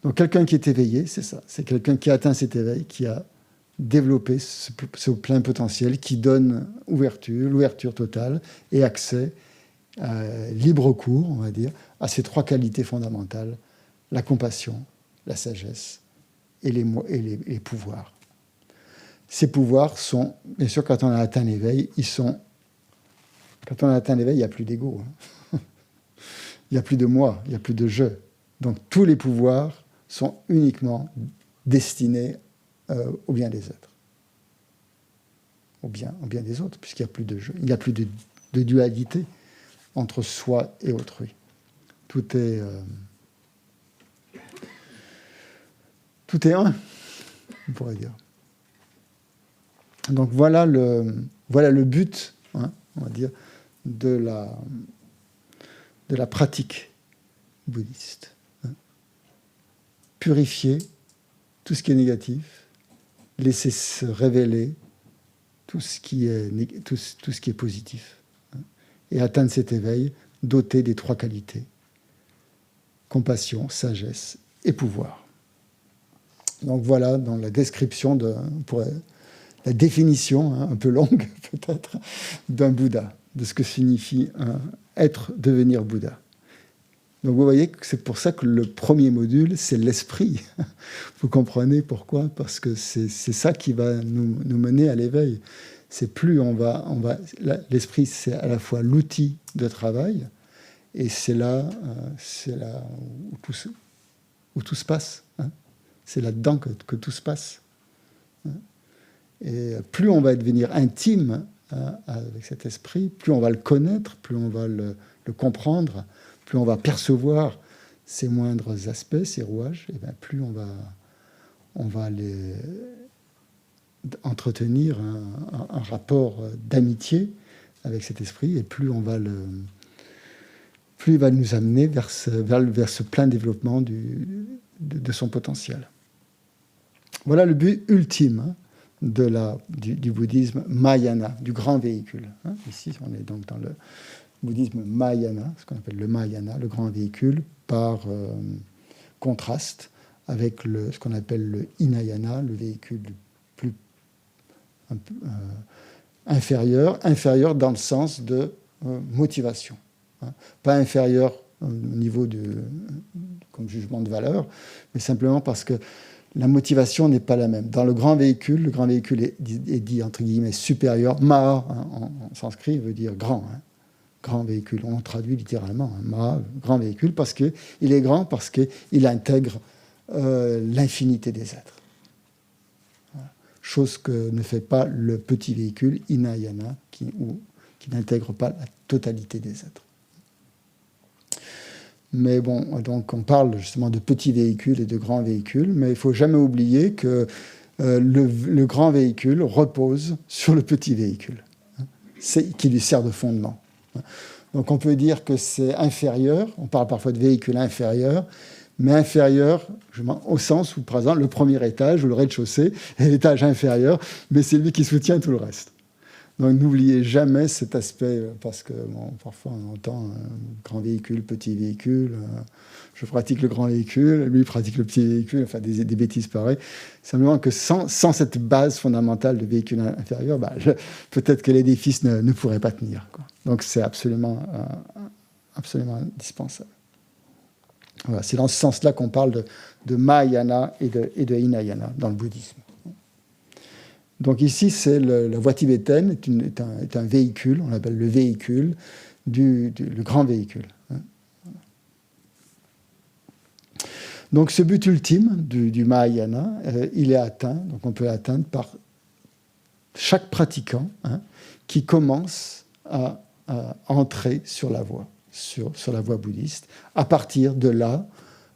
Donc quelqu'un qui est éveillé, c'est ça. C'est quelqu'un qui a atteint cet éveil, qui a développé ce plein potentiel, qui donne l'ouverture totale et accès, libre cours, on va dire, à ces trois qualités fondamentales, la compassion, la sagesse et les pouvoirs. Ces pouvoirs sont, bien sûr, quand on a atteint l'éveil, quand on a atteint l'éveil, il n'y a plus d'ego. Hein. Il n'y a plus de moi, il n'y a plus de je. Donc tous les pouvoirs sont uniquement destinés au bien des êtres. Au bien des autres, puisqu'il n'y a plus de je. Il n'y a plus de dualité entre soi et autrui. Tout est un, on pourrait dire. Donc voilà le but, hein, on va dire, de la pratique bouddhiste. Hein. Purifier tout ce qui est négatif, laisser se révéler tout ce qui est positif. Hein, et atteindre cet éveil doté des trois qualités: compassion, sagesse et pouvoir. Donc voilà, dans la description, la définition, hein, un peu longue peut-être, d'un Bouddha, de ce que signifie devenir Bouddha. Donc vous voyez que c'est pour ça que le premier module, c'est l'esprit. Vous comprenez pourquoi? Parce que c'est ça qui va nous mener à l'éveil. C'est plus l'esprit, c'est à la fois l'outil de travail, et c'est là où tout se passe. Hein. C'est là-dedans que tout se passe. Hein. Et plus on va devenir intime avec cet esprit, plus on va le connaître, plus on va le comprendre, plus on va percevoir ses moindres aspects, ses rouages, et bien plus on va entretenir un rapport d'amitié avec cet esprit, et plus il va nous amener vers ce plein développement de son potentiel. Voilà le but ultime du bouddhisme Mahayana, du grand véhicule. Ici, on est donc dans le bouddhisme Mahayana, ce qu'on appelle le Mahayana, le grand véhicule, par contraste avec ce qu'on appelle le Hinayana, le véhicule plus inférieur dans le sens de motivation. Pas inférieur au niveau comme jugement de valeur, mais simplement parce que la motivation n'est pas la même. Dans le grand véhicule est dit entre guillemets supérieur. Ma, en sanskrit, veut dire grand. Grand véhicule, on traduit littéralement. Ma, grand véhicule, parce qu'il est grand, parce qu'il intègre l'infinité des êtres. Chose que ne fait pas le petit véhicule, Hinayana, qui n'intègre pas la totalité des êtres. Mais bon, donc on parle justement de petits véhicules et de grands véhicules, mais il ne faut jamais oublier que le grand véhicule repose sur le petit véhicule, qui lui sert de fondement. Donc on peut dire que c'est inférieur, on parle parfois de véhicule inférieur, mais inférieur au sens où, par exemple, le premier étage ou le rez-de-chaussée est l'étage inférieur, mais c'est lui qui soutient tout le reste. Donc n'oubliez jamais cet aspect, parce que parfois on entend grand véhicule, petit véhicule, je pratique le grand véhicule, lui pratique le petit véhicule, enfin des bêtises pareilles. Simplement que sans cette base fondamentale de véhicule inférieur, peut-être que l'édifice ne pourrait pas tenir, quoi. Donc c'est absolument indispensable. Voilà, c'est dans ce sens-là qu'on parle de Mahayana et de Hinayana dans le bouddhisme. Donc ici, la voie tibétaine est un véhicule, on l'appelle le véhicule, le grand véhicule. Donc ce but ultime du Mahayana, il est atteint, donc on peut l'atteindre par chaque pratiquant qui commence à entrer sur la voie, sur la voie bouddhiste, à partir de là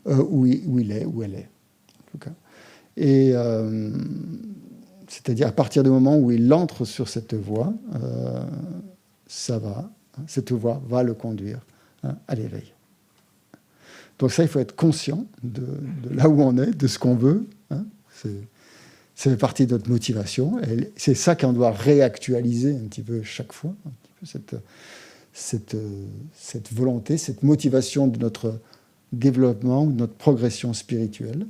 où il est, où elle est. En tout cas. Et c'est-à-dire à partir du moment où il entre sur cette voie, cette voie va le conduire à l'éveil. Donc ça, il faut être conscient de là où on est, de ce qu'on veut. Ça fait partie de notre motivation. Et c'est ça qu'on doit réactualiser un petit peu chaque fois, un petit peu cette volonté, cette motivation de notre développement, de notre progression spirituelle.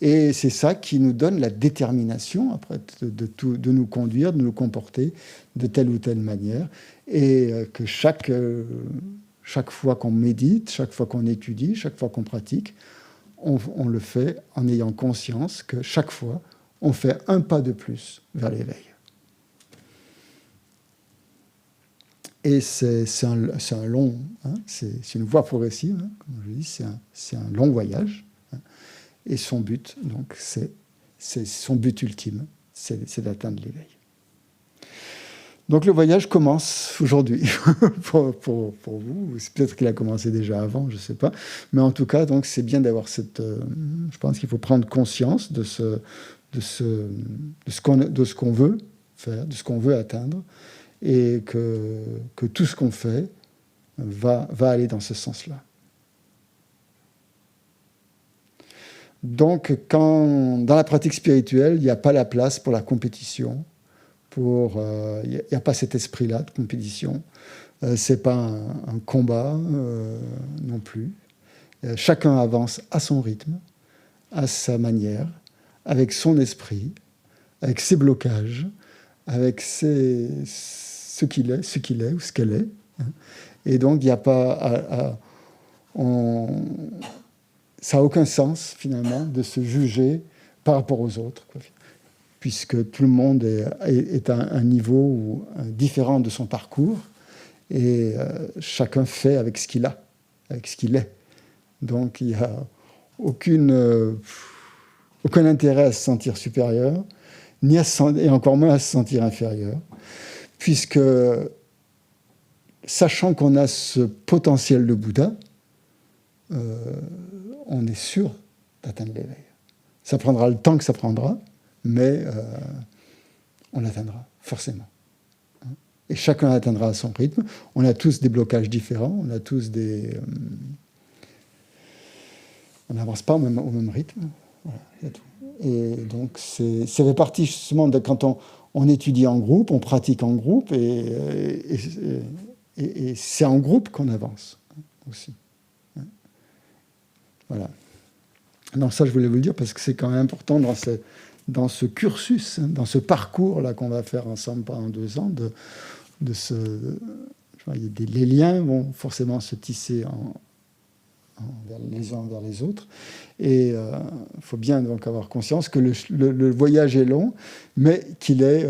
Et c'est ça qui nous donne la détermination après de nous conduire, de nous comporter de telle ou telle manière. Et que chaque fois qu'on médite, chaque fois qu'on étudie, chaque fois qu'on pratique, on le fait en ayant conscience que chaque fois, on fait un pas de plus vers l'éveil. Et c'est un long, c'est une voie progressive, comme je dis, c'est un long voyage. Et son but, donc, c'est son but ultime, c'est d'atteindre l'éveil. Donc le voyage commence aujourd'hui pour vous. Peut-être qu'il a commencé déjà avant, je ne sais pas. Mais en tout cas, donc, c'est bien d'avoir je pense qu'il faut prendre conscience de ce qu'on veut faire, de ce qu'on veut atteindre, et que tout ce qu'on fait va aller dans ce sens-là. Donc, dans la pratique spirituelle, il n'y a pas la place pour la compétition, il n'y a pas cet esprit-là de compétition. Ce n'est pas un combat non plus. Chacun avance à son rythme, à sa manière, avec son esprit, avec ses blocages, avec ce qu'il est ou ce qu'elle est. Et donc, il n'y a pas ça n'a aucun sens, finalement, de se juger par rapport aux autres, quoi, puisque tout le monde est à un niveau différent de son parcours, et chacun fait avec ce qu'il a, avec ce qu'il est. Donc il n'y a aucun intérêt à se sentir supérieur, et encore moins à se sentir inférieur, puisque, sachant qu'on a ce potentiel de Bouddha, on est sûr d'atteindre l'éveil. Ça prendra le temps que ça prendra, mais on l'atteindra, forcément. Et chacun atteindra à son rythme. On a tous des blocages différents, on a tous des... on n'avance pas au même rythme. Voilà, c'est tout. Et donc, ça fait partie justement de quand on étudie en groupe, on pratique en groupe, et c'est en groupe qu'on avance aussi. Voilà. Donc ça, je voulais vous le dire parce que c'est quand même important dans ce cursus, dans ce parcours-là qu'on va faire ensemble pendant 2 ans, les liens vont forcément se tisser les uns vers les autres. Et il faut bien donc avoir conscience que le voyage est long, mais qu'il est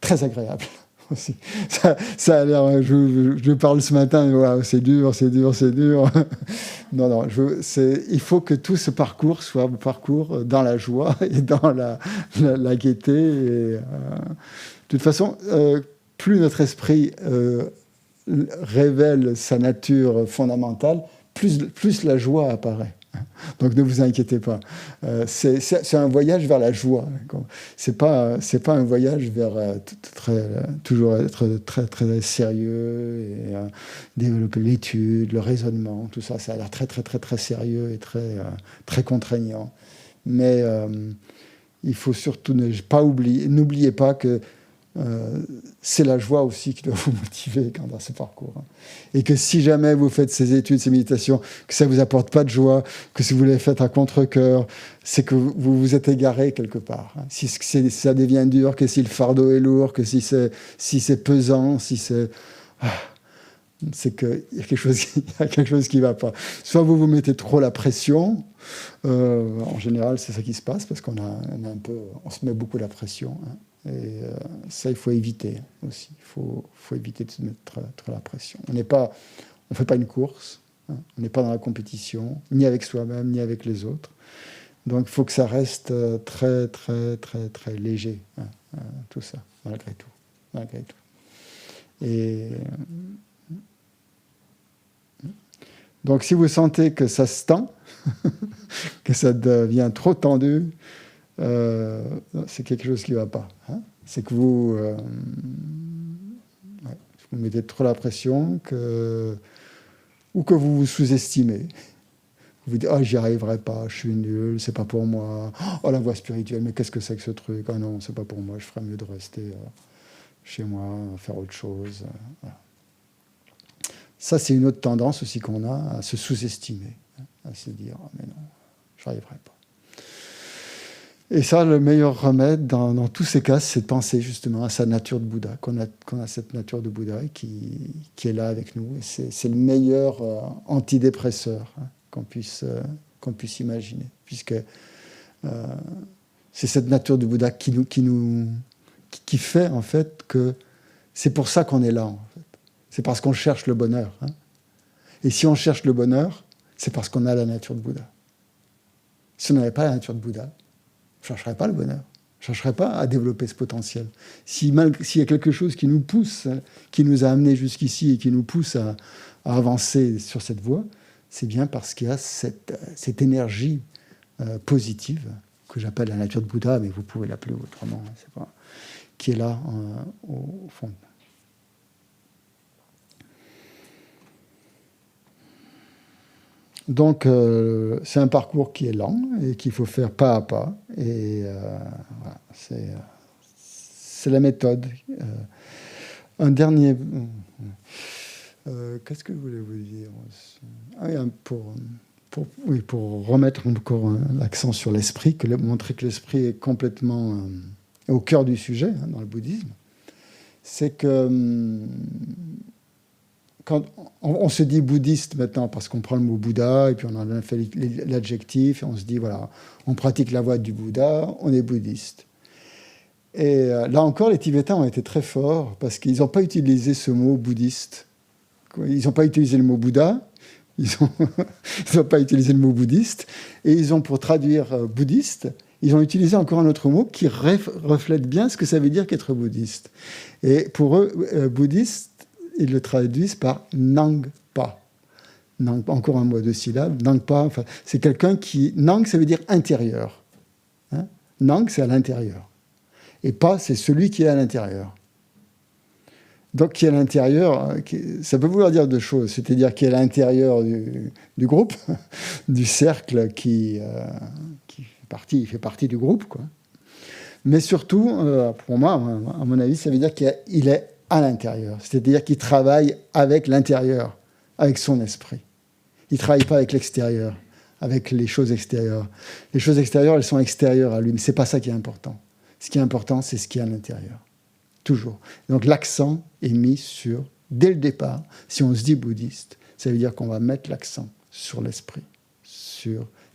très agréable. Aussi. Ça a l'air, je parle ce matin, wow, c'est dur. Non, il faut que tout ce parcours soit un parcours dans la joie et dans la gaieté. Et, de toute façon, plus notre esprit révèle sa nature fondamentale, plus la joie apparaît. Donc ne vous inquiétez pas. C'est un voyage vers la joie. C'est pas un voyage vers toujours être très, très sérieux et développer l'étude, le raisonnement, tout ça. Ça a l'air très, très, très, très sérieux et très, très contraignant. Mais il faut surtout n'oubliez pas que c'est la joie aussi qui doit vous motiver dans ce parcours. Et que si jamais vous faites ces études, ces méditations, que ça ne vous apporte pas de joie, que si vous les faites à contre-cœur, c'est que vous vous êtes égaré quelque part. Si ça devient dur, que si le fardeau est lourd, que si c'est pesant, c'est qu'il y a quelque chose qui ne va pas. Soit vous mettez trop la pression, en général c'est ça qui se passe, parce qu'on on se met beaucoup la pression. Et ça, il faut éviter aussi. Il faut éviter de se mettre trop la pression. On ne fait pas une course, on n'est pas dans la compétition, ni avec soi-même, ni avec les autres. Donc, il faut que ça reste très, très, très, très léger, tout ça, malgré tout. Et donc, si vous sentez que ça se tend, que ça devient trop tendu, c'est quelque chose qui ne va pas. C'est que vous mettez trop la pression, ou que vous vous sous-estimez. Vous dites, j'y arriverai pas, je suis nul, c'est pas pour moi. Oh, la voie spirituelle, mais qu'est-ce que c'est que ce truc? Ah non, c'est pas pour moi, je ferais mieux de rester chez moi, faire autre chose. Voilà. Ça, c'est une autre tendance aussi qu'on a, à se sous-estimer, à se dire, mais non, je n'y arriverai pas. Et ça, le meilleur remède dans tous ces cas, c'est de penser justement à sa nature de Bouddha, qu'on a cette nature de Bouddha qui est là avec nous. Et c'est le meilleur antidépresseur qu'on puisse imaginer, puisque c'est cette nature de Bouddha qui fait en fait que c'est pour ça qu'on est là. En fait. C'est parce qu'on cherche le bonheur. Et si on cherche le bonheur, c'est parce qu'on a la nature de Bouddha. Si on n'avait pas la nature de Bouddha, je ne chercherais pas le bonheur. Je ne chercherais pas à développer ce potentiel. S'il y a quelque chose qui nous pousse, qui nous a amenés jusqu'ici et qui nous pousse à avancer sur cette voie, c'est bien parce qu'il y a cette énergie positive, que j'appelle la nature de Bouddha, mais vous pouvez l'appeler autrement, qui est là au fond. Donc, c'est un parcours qui est lent et qu'il faut faire pas à pas. Et voilà, c'est la méthode. Un dernier... qu'est-ce que je voulais vous dire pour remettre encore l'accent sur l'esprit, montrer que l'esprit est complètement au cœur du sujet dans le bouddhisme, c'est que... quand on se dit bouddhiste maintenant parce qu'on prend le mot Bouddha et puis on en a fait l'adjectif et on se dit, voilà, on pratique la voie du Bouddha, on est bouddhiste. Et là encore, les Tibétains ont été très forts parce qu'ils n'ont pas utilisé ce mot bouddhiste. Ils n'ont pas utilisé le mot Bouddha, ils n'ont pas utilisé le mot bouddhiste, et ils ont, pour traduire bouddhiste, ils ont utilisé encore un autre mot qui reflète bien ce que ça veut dire qu'être bouddhiste. Et pour eux, bouddhiste, ils le traduisent par Nangpa. Encore un mot de syllabes. Nangpa, enfin, c'est quelqu'un qui... Nang, ça veut dire intérieur. Hein? Nang, c'est à l'intérieur. Et Pa, c'est celui qui est à l'intérieur. Donc, qui est à l'intérieur, ça peut vouloir dire deux choses. C'est-à-dire qui est à l'intérieur du groupe, du cercle qui fait partie du groupe, quoi. Mais surtout, pour moi, à mon avis, ça veut dire qu'il est à l'intérieur. C'est-à-dire qu'il travaille avec l'intérieur, avec son esprit. Il ne travaille pas avec l'extérieur, avec les choses extérieures. Les choses extérieures, elles sont extérieures à lui, mais ce n'est pas ça qui est important. Ce qui est important, c'est ce qui est à l'intérieur. Toujours. Donc l'accent est mis sur, dès le départ, si on se dit bouddhiste, ça veut dire qu'on va mettre l'accent sur l'esprit,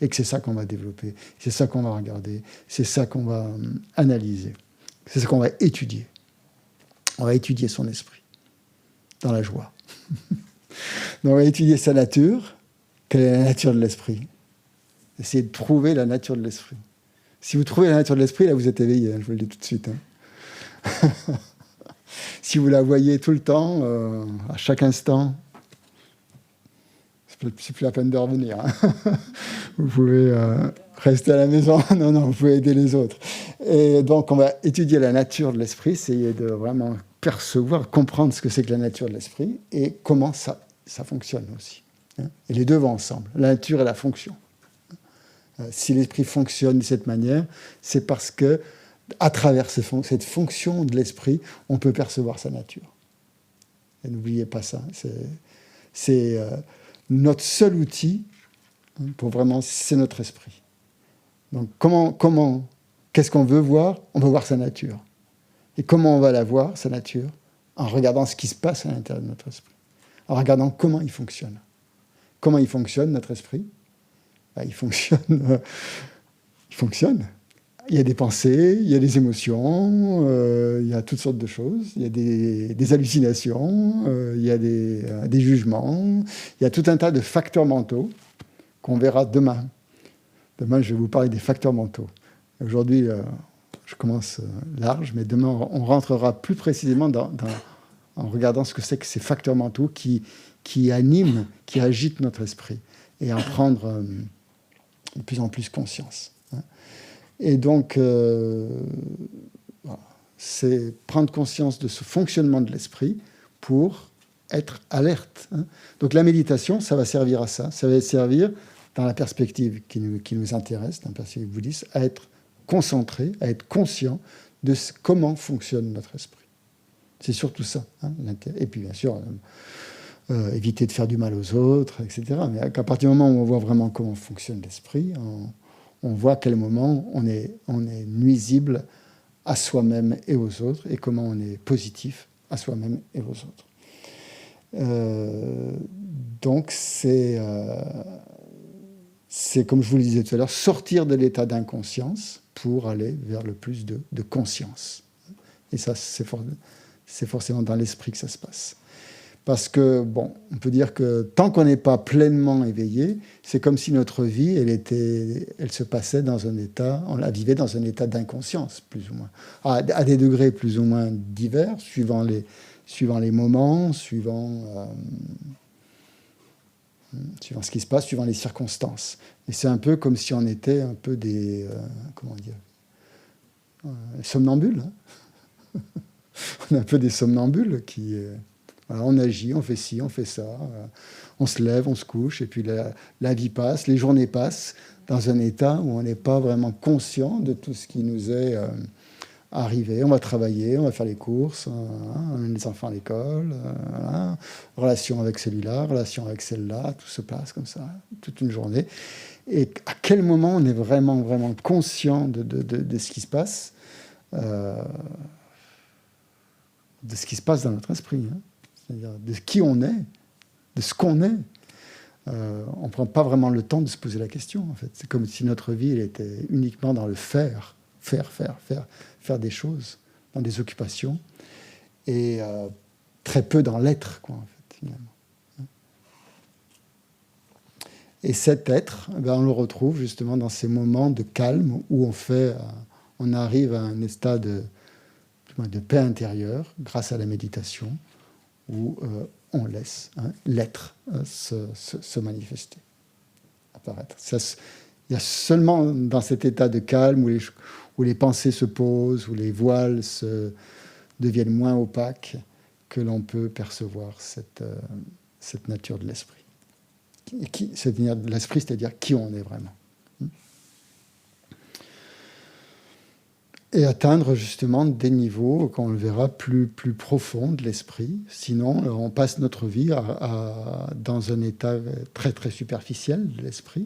et que c'est ça qu'on va développer, c'est ça qu'on va regarder, c'est ça qu'on va analyser, c'est ça qu'on va étudier. On va étudier son esprit, dans la joie. Donc on va étudier sa nature. Quelle est la nature de l'esprit? Essayez de trouver la nature de l'esprit. Si vous trouvez la nature de l'esprit, là vous êtes éveillé, je vous le dis tout de suite. Si vous la voyez tout le temps, à chaque instant, c'est plus la peine de revenir. Vous pouvez rester à la maison. Non, vous pouvez aider les autres. Et donc, on va étudier la nature de l'esprit, essayer de vraiment percevoir, comprendre ce que c'est que la nature de l'esprit et comment ça fonctionne aussi. Et les deux vont ensemble, la nature et la fonction. Si l'esprit fonctionne de cette manière, c'est parce que à travers cette fonction de l'esprit, on peut percevoir sa nature. Et n'oubliez pas ça. C'est notre seul outil pour vraiment, c'est notre esprit. Donc qu'est-ce qu'on veut voir? On veut voir sa nature. Et comment on va la voir, sa nature? En regardant ce qui se passe à l'intérieur de notre esprit. En regardant comment il fonctionne. Comment il fonctionne, notre esprit? Il fonctionne. Il y a des pensées, il y a des émotions, il y a toutes sortes de choses. Il y a des hallucinations, il y a des jugements. Il y a tout un tas de facteurs mentaux qu'on verra demain. Demain, je vais vous parler des facteurs mentaux. Aujourd'hui, je commence large, mais demain, on rentrera plus précisément en regardant ce que c'est que ces facteurs mentaux qui animent, qui agitent notre esprit, et en prendre de plus en plus conscience. Et donc, voilà, c'est prendre conscience de ce fonctionnement de l'esprit pour être alerte. Donc la méditation, ça va servir à ça. Ça va servir, dans la perspective qui nous intéresse, dans la perspective bouddhiste, à être concentré, à être conscient de comment fonctionne notre esprit. C'est surtout ça. Et puis, bien sûr, éviter de faire du mal aux autres, etc. Mais à partir du moment où on voit vraiment comment fonctionne l'esprit, on voit à quel moment on est nuisible à soi-même et aux autres, et comment on est positif à soi-même et aux autres. Donc c'est comme je vous le disais tout à l'heure, sortir de l'état d'inconscience pour aller vers le plus de conscience. Et ça, c'est forcément dans l'esprit que ça se passe. Parce que, bon, on peut dire que tant qu'on n'est pas pleinement éveillé, c'est comme si notre vie, elle se passait dans un état, on la vivait dans un état d'inconscience, plus ou moins. À des degrés plus ou moins divers, suivant les moments, suivant ce qui se passe, suivant les circonstances. Et c'est un peu comme si on était un peu des... somnambules. On est un peu des somnambules qui... Voilà, on agit, on fait ci, on fait ça, on se lève, on se couche, et puis la vie passe, les journées passent dans un état où on n'est pas vraiment conscient de tout ce qui nous est arrivé. On va travailler, on va faire les courses, on amène les enfants à l'école, relation avec celui-là, relation avec celle-là, tout se passe comme ça, toute une journée. Et à quel moment on est vraiment, vraiment conscient de ce qui se passe, de ce qui se passe dans notre esprit, c'est-à-dire de qui on est, de ce qu'on est. On ne prend pas vraiment le temps de se poser la question, en fait. C'est comme si notre vie elle était uniquement dans le faire des choses, dans des occupations, et très peu dans l'être, quoi, en fait, finalement. Et cet être, on le retrouve justement dans ces moments de calme où on arrive à un état de paix intérieure grâce à la méditation, où on laisse l'être se manifester, apparaître. Il y a seulement dans cet état de calme où les pensées se posent, où les voiles deviennent moins opaques, que l'on peut percevoir cette nature de l'esprit. Cette nature de l'esprit, c'est-à-dire qui on est vraiment. Et atteindre justement des niveaux, quand on le verra, plus profonds de l'esprit. Sinon, on passe notre vie dans un état très, très superficiel de l'esprit.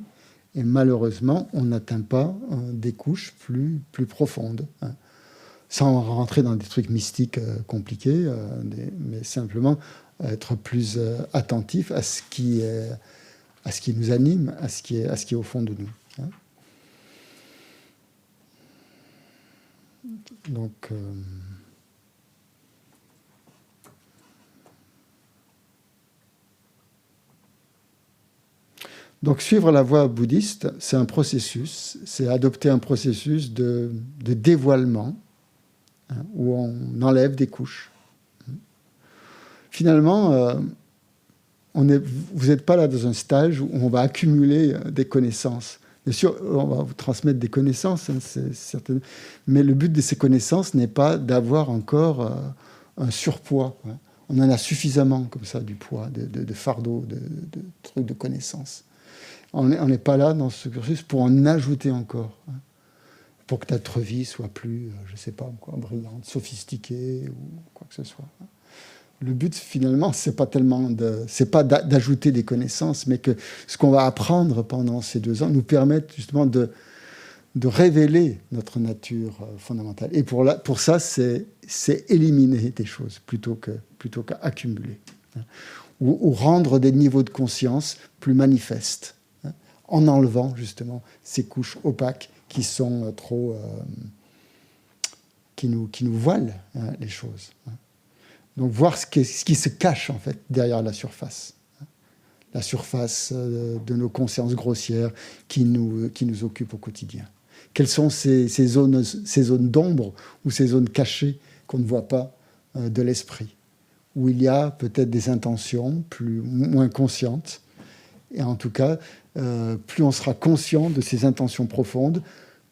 Et malheureusement, on n'atteint pas des couches plus profondes. Sans rentrer dans des trucs mystiques compliqués, mais simplement être plus attentif à ce qui nous anime, à ce qui est au fond de nous. Donc suivre la voie bouddhiste, c'est un processus, c'est adopter un processus de dévoilement, où on enlève des couches. Finalement, vous n'êtes pas là dans un stage où on va accumuler des connaissances. Bien sûr, on va vous transmettre des connaissances, c'est certain. Mais le but de ces connaissances n'est pas d'avoir encore un surpoids. On en a suffisamment, comme ça, du poids, de fardeau, de trucs de connaissances. On n'est pas là dans ce cursus pour en ajouter encore, pour que notre vie soit plus, je ne sais pas quoi, brillante, sophistiquée ou quoi que ce soit. Le but, finalement, c'est pas d'ajouter des connaissances, mais que ce qu'on va apprendre pendant ces 2 ans nous permette justement de révéler notre nature fondamentale. Et pour ça, c'est éliminer des choses plutôt qu'à accumuler. Ou rendre des niveaux de conscience plus manifestes, en enlevant justement ces couches opaques qui sont trop... qui nous voilent les choses. Donc voir ce qui se cache en fait derrière la surface de nos consciences grossières qui nous occupent au quotidien. Quelles sont ces zones d'ombre ou ces zones cachées qu'on ne voit pas de l'esprit, où il y a peut-être des intentions moins conscientes, et en tout cas, plus on sera conscient de ces intentions profondes,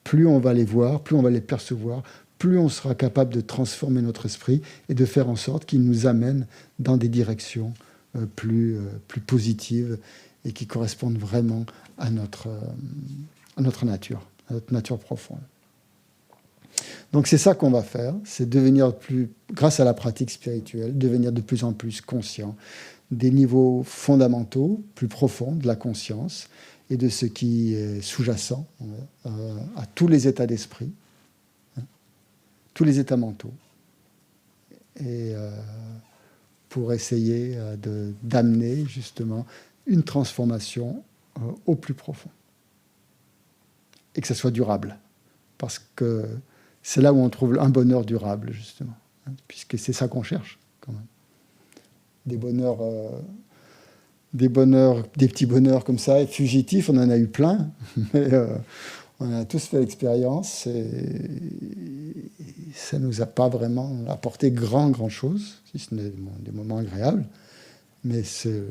plus on va les voir, plus on va les percevoir, plus on sera capable de transformer notre esprit et de faire en sorte qu'il nous amène dans des directions plus positives et qui correspondent vraiment à notre nature, à notre nature profonde. Donc c'est ça qu'on va faire, c'est devenir grâce à la pratique spirituelle, devenir de plus en plus conscient des niveaux fondamentaux, plus profonds de la conscience et de ce qui est sous-jacent à tous les états d'esprit, tous les états mentaux, et pour essayer d'amener justement une transformation au plus profond. Et que ça soit durable, parce que c'est là où on trouve un bonheur durable, justement, puisque c'est ça qu'on cherche, quand même. Des petits bonheurs comme ça, fugitifs, on en a eu plein, mais on a tous fait l'expérience et ça ne nous a pas vraiment apporté grand chose, si ce n'est des moments agréables. Mais ce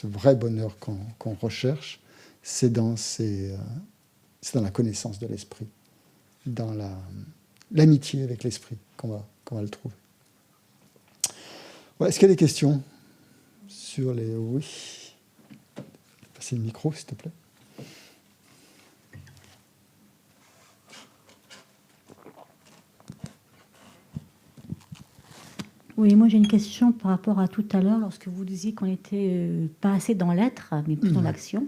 vrai bonheur qu'on recherche, c'est dans la connaissance de l'esprit, dans l'amitié avec l'esprit qu'on va le trouver. Ouais, est-ce qu'il y a des questions sur les... Oui. Passer le micro, s'il te plaît. Oui, moi j'ai une question par rapport à tout à l'heure, lorsque vous disiez qu'on n'était pas assez dans l'être, mais plus dans l'action.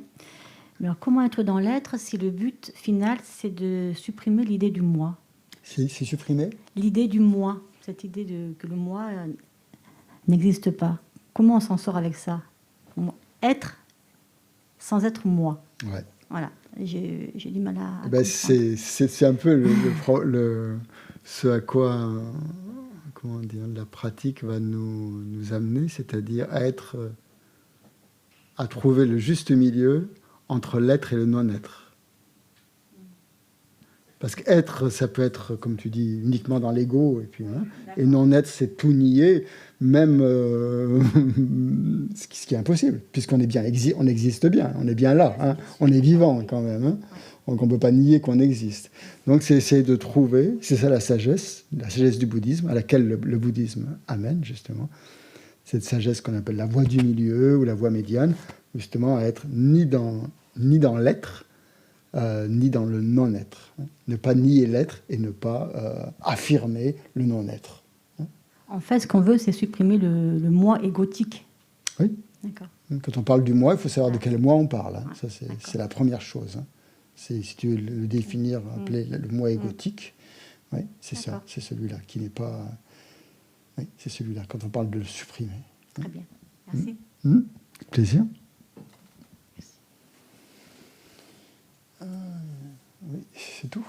Mais alors comment être dans l'être si le but final, c'est de supprimer l'idée du moi? C'est supprimer L'idée du moi, cette idée que le moi n'existe pas. Comment on s'en sort avec ça? Être sans être moi. Ouais. Voilà, j'ai du mal à Ben, comprendre. c'est un peu ce à quoi comment dire, la pratique va nous amener, c'est-à-dire à trouver le juste milieu entre l'être et le non-être. Parce qu'être, ça peut être, comme tu dis, uniquement dans l'ego, et non-être, c'est tout nier, même ce qui est impossible, puisqu'on est bien, on existe bien, on est bien là, hein, on est vivant quand même, hein, donc on ne peut pas nier qu'on existe. Donc c'est essayer de trouver, c'est ça la sagesse du bouddhisme, à laquelle le bouddhisme amène justement, cette sagesse qu'on appelle la voie du milieu ou la voie médiane, justement à être ni dans l'être, ni dans le non-être. Hein. Ne pas nier l'être et ne pas affirmer le non-être. Hein. En fait, ce qu'on veut, c'est supprimer le moi égotique. Oui. D'accord. Quand on parle du moi, il faut savoir de quel moi on parle. Hein. Ça, c'est la première chose. Hein. Si tu veux le définir, appeler le moi égotique, oui, c'est ça, c'est celui-là qui n'est pas... Oui, c'est celui-là, quand on parle de le supprimer. Très bien, merci. Plaisir. Oui, c'est tout.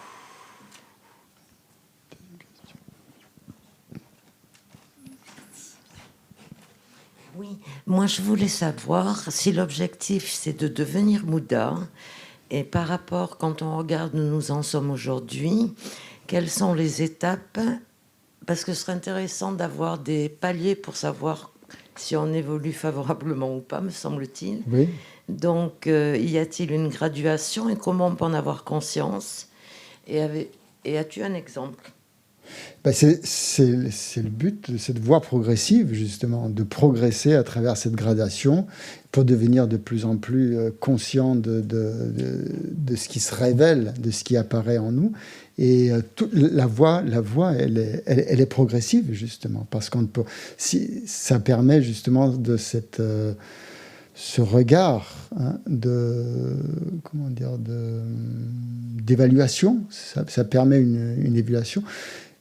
Oui, moi je voulais savoir si l'objectif c'est de devenir Bouddha et par rapport, quand on regarde où nous en sommes aujourd'hui, quelles sont les étapes, parce que ce serait intéressant d'avoir des paliers pour savoir si on évolue favorablement ou pas, me semble-t-il. Oui. Donc, y a-t-il une graduation et comment on peut en avoir conscience? Et as-tu un exemple? Ben c'est le but de cette voie progressive, justement, de progresser à travers cette gradation pour devenir de plus en plus conscient de ce qui se révèle, de ce qui apparaît en nous. Et la voie elle est progressive, justement, parce qu'on peut, ça permet justement de ce regard, hein, d'évaluation. Ça permet une évaluation.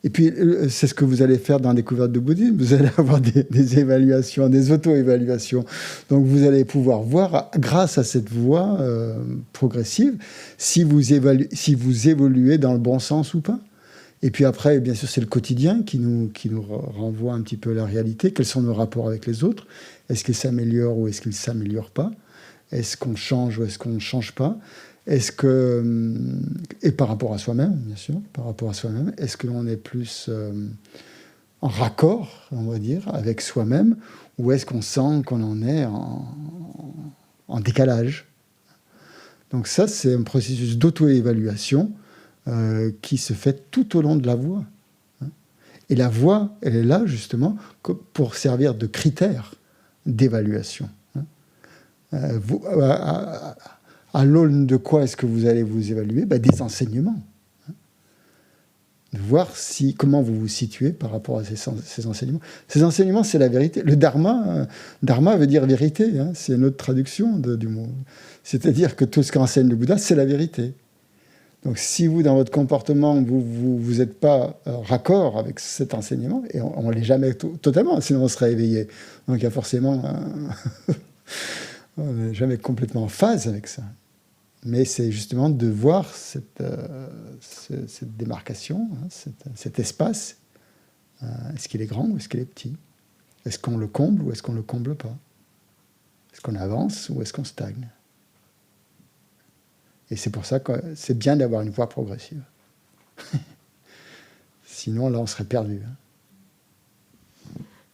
Et puis, c'est ce que vous allez faire dans la découverte du bouddhisme. Vous allez avoir des évaluations, des auto-évaluations. Donc, vous allez pouvoir voir, grâce à cette voie progressive, si vous évoluez dans le bon sens ou pas. Et puis après, bien sûr, c'est le quotidien qui nous renvoie un petit peu à la réalité. Quels sont nos rapports avec les autres? Est-ce qu'ils s'améliorent ou est-ce qu'ils ne s'améliorent pas? Est-ce qu'on change ou est-ce qu'on ne change pas? Et par rapport à soi-même, bien sûr, par rapport à soi-même, est-ce que l'on est plus en raccord, on va dire, avec soi-même, ou est-ce qu'on sent qu'on en est en décalage? Donc ça, c'est un processus d'auto-évaluation qui se fait tout au long de la voie. Et la voie, elle est là, justement, pour servir de critère d'évaluation. À l'aune de quoi est-ce que vous allez vous évaluer? Des enseignements. De voir comment vous vous situez par rapport à ces enseignements. Ces enseignements, c'est la vérité. Le dharma, dharma veut dire vérité. Hein, c'est une autre traduction du mot. C'est-à-dire que tout ce qu'enseigne le Bouddha, c'est la vérité. Donc si vous, dans votre comportement, vous n'êtes pas raccord avec cet enseignement, et on ne l'est jamais totalement, sinon on serait éveillé. Donc il y a forcément... on n'est jamais complètement en phase avec ça. Mais c'est justement de voir cette démarcation, hein, cet espace. Est-ce qu'il est grand ou est-ce qu'il est petit? Est-ce qu'on le comble ou est-ce qu'on ne le comble pas? Est-ce qu'on avance ou est-ce qu'on stagne? Et c'est pour ça que c'est bien d'avoir une voie progressive. Sinon, là, on serait perdu.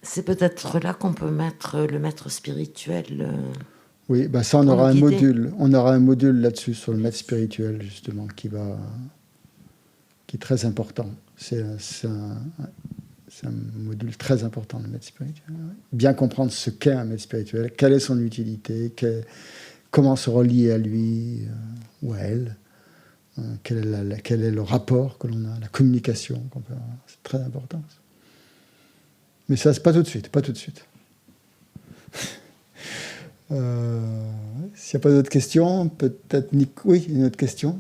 C'est peut-être là qu'on peut mettre le maître spirituel. Oui, ça, on aura un module. On aura un module là-dessus, sur le maître spirituel, justement, qui est très important. C'est un module très important, le maître spirituel. Bien comprendre ce qu'est un maître spirituel, quelle est son utilité, comment se relier à lui ou à elle, quel est le rapport que l'on a, la communication qu'on peut avoir. C'est très important. Mais ça, c'est pas tout de suite, pas tout de suite. S'il n'y a pas d'autres questions, peut-être Nick. Oui, une autre question.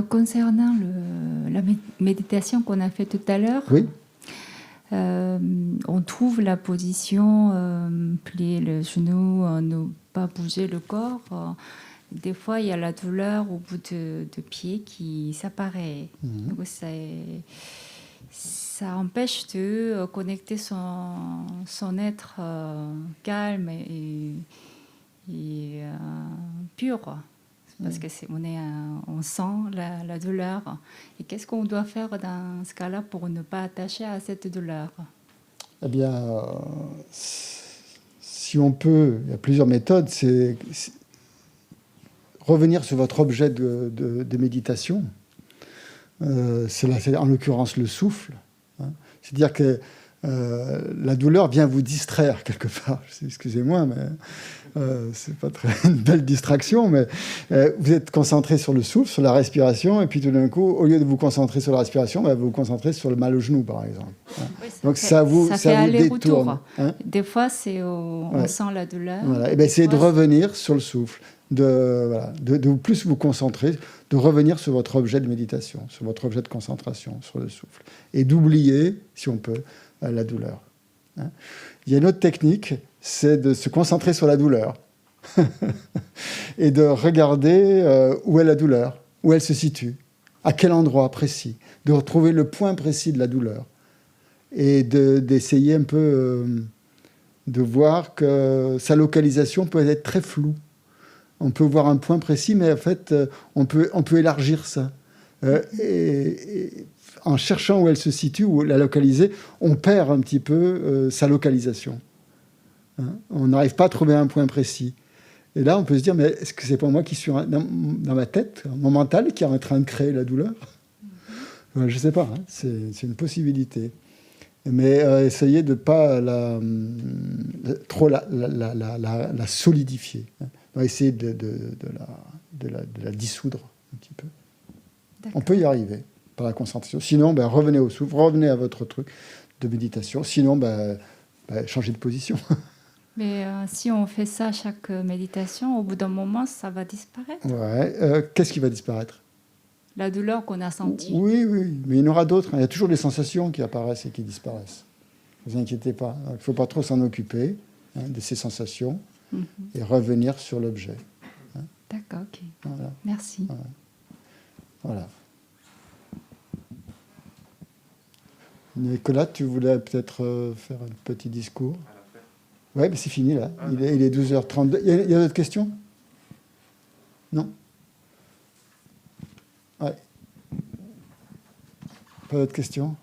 Concernant la méditation qu'on a fait tout à l'heure, Oui. On trouve la position, plier le genou, ne pas bouger le corps. Des fois, il y a la douleur au bout de pied qui s'apparaît. Donc, ça empêche de connecter son être calme et pur. Parce que on sent la douleur. Et qu'est-ce qu'on doit faire dans ce cas-là pour ne pas attacher à cette douleur? Eh bien, si on peut, il y a plusieurs méthodes. C'est revenir sur votre objet de méditation. C'est en l'occurrence le souffle. Hein. C'est-à-dire que la douleur vient vous distraire quelque part. Excusez-moi, mais c'est pas très une belle distraction. Mais vous êtes concentré sur le souffle, sur la respiration, et puis tout d'un coup, au lieu de vous concentrer sur la respiration, vous vous concentrez sur le mal au genou, par exemple. Hein. Oui, donc ça vous détourne. Hein. Des fois, on sent la douleur. Voilà. Et essayez de revenir sur le souffle, de plus vous concentrer, de revenir sur votre objet de méditation, sur votre objet de concentration, sur le souffle, et d'oublier, si on peut, la douleur. Hein. Il y a une autre technique, c'est de se concentrer sur la douleur et de regarder où est la douleur, où elle se situe, à quel endroit précis, de retrouver le point précis de la douleur et d'essayer un peu de voir que sa localisation peut être très floue. On peut voir un point précis, mais en fait, on peut élargir ça. Et en cherchant où elle se situe, où la localiser, on perd un petit peu sa localisation. Hein, on n'arrive pas à trouver un point précis. Et là, on peut se dire, mais est-ce que c'est pas moi qui suis dans ma tête, mon mental, qui est en train de créer la douleur? Je ne sais pas, hein, c'est une possibilité. Mais essayez de ne pas trop la solidifier. Hein. On va essayer de la dissoudre un petit peu. On peut y arriver par la concentration. Sinon, revenez au souffle, revenez à votre truc de méditation. Sinon, changez de position. Mais si on fait ça à chaque méditation, au bout d'un moment, ça va disparaître. Ouais. Qu'est-ce qui va disparaître? La douleur qu'on a sentie. Oui, mais il y en aura d'autres. Il y a toujours des sensations qui apparaissent et qui disparaissent. Ne vous inquiétez pas. Il ne faut pas trop s'en occuper de ces sensations et revenir sur l'objet. Hein. D'accord, ok. Voilà. Merci. Voilà. Nicolas, tu voulais peut-être faire un petit discours? Oui, mais c'est fini là. Il est 12h32. Il y a d'autres questions? Non? Ouais. Pas d'autres questions?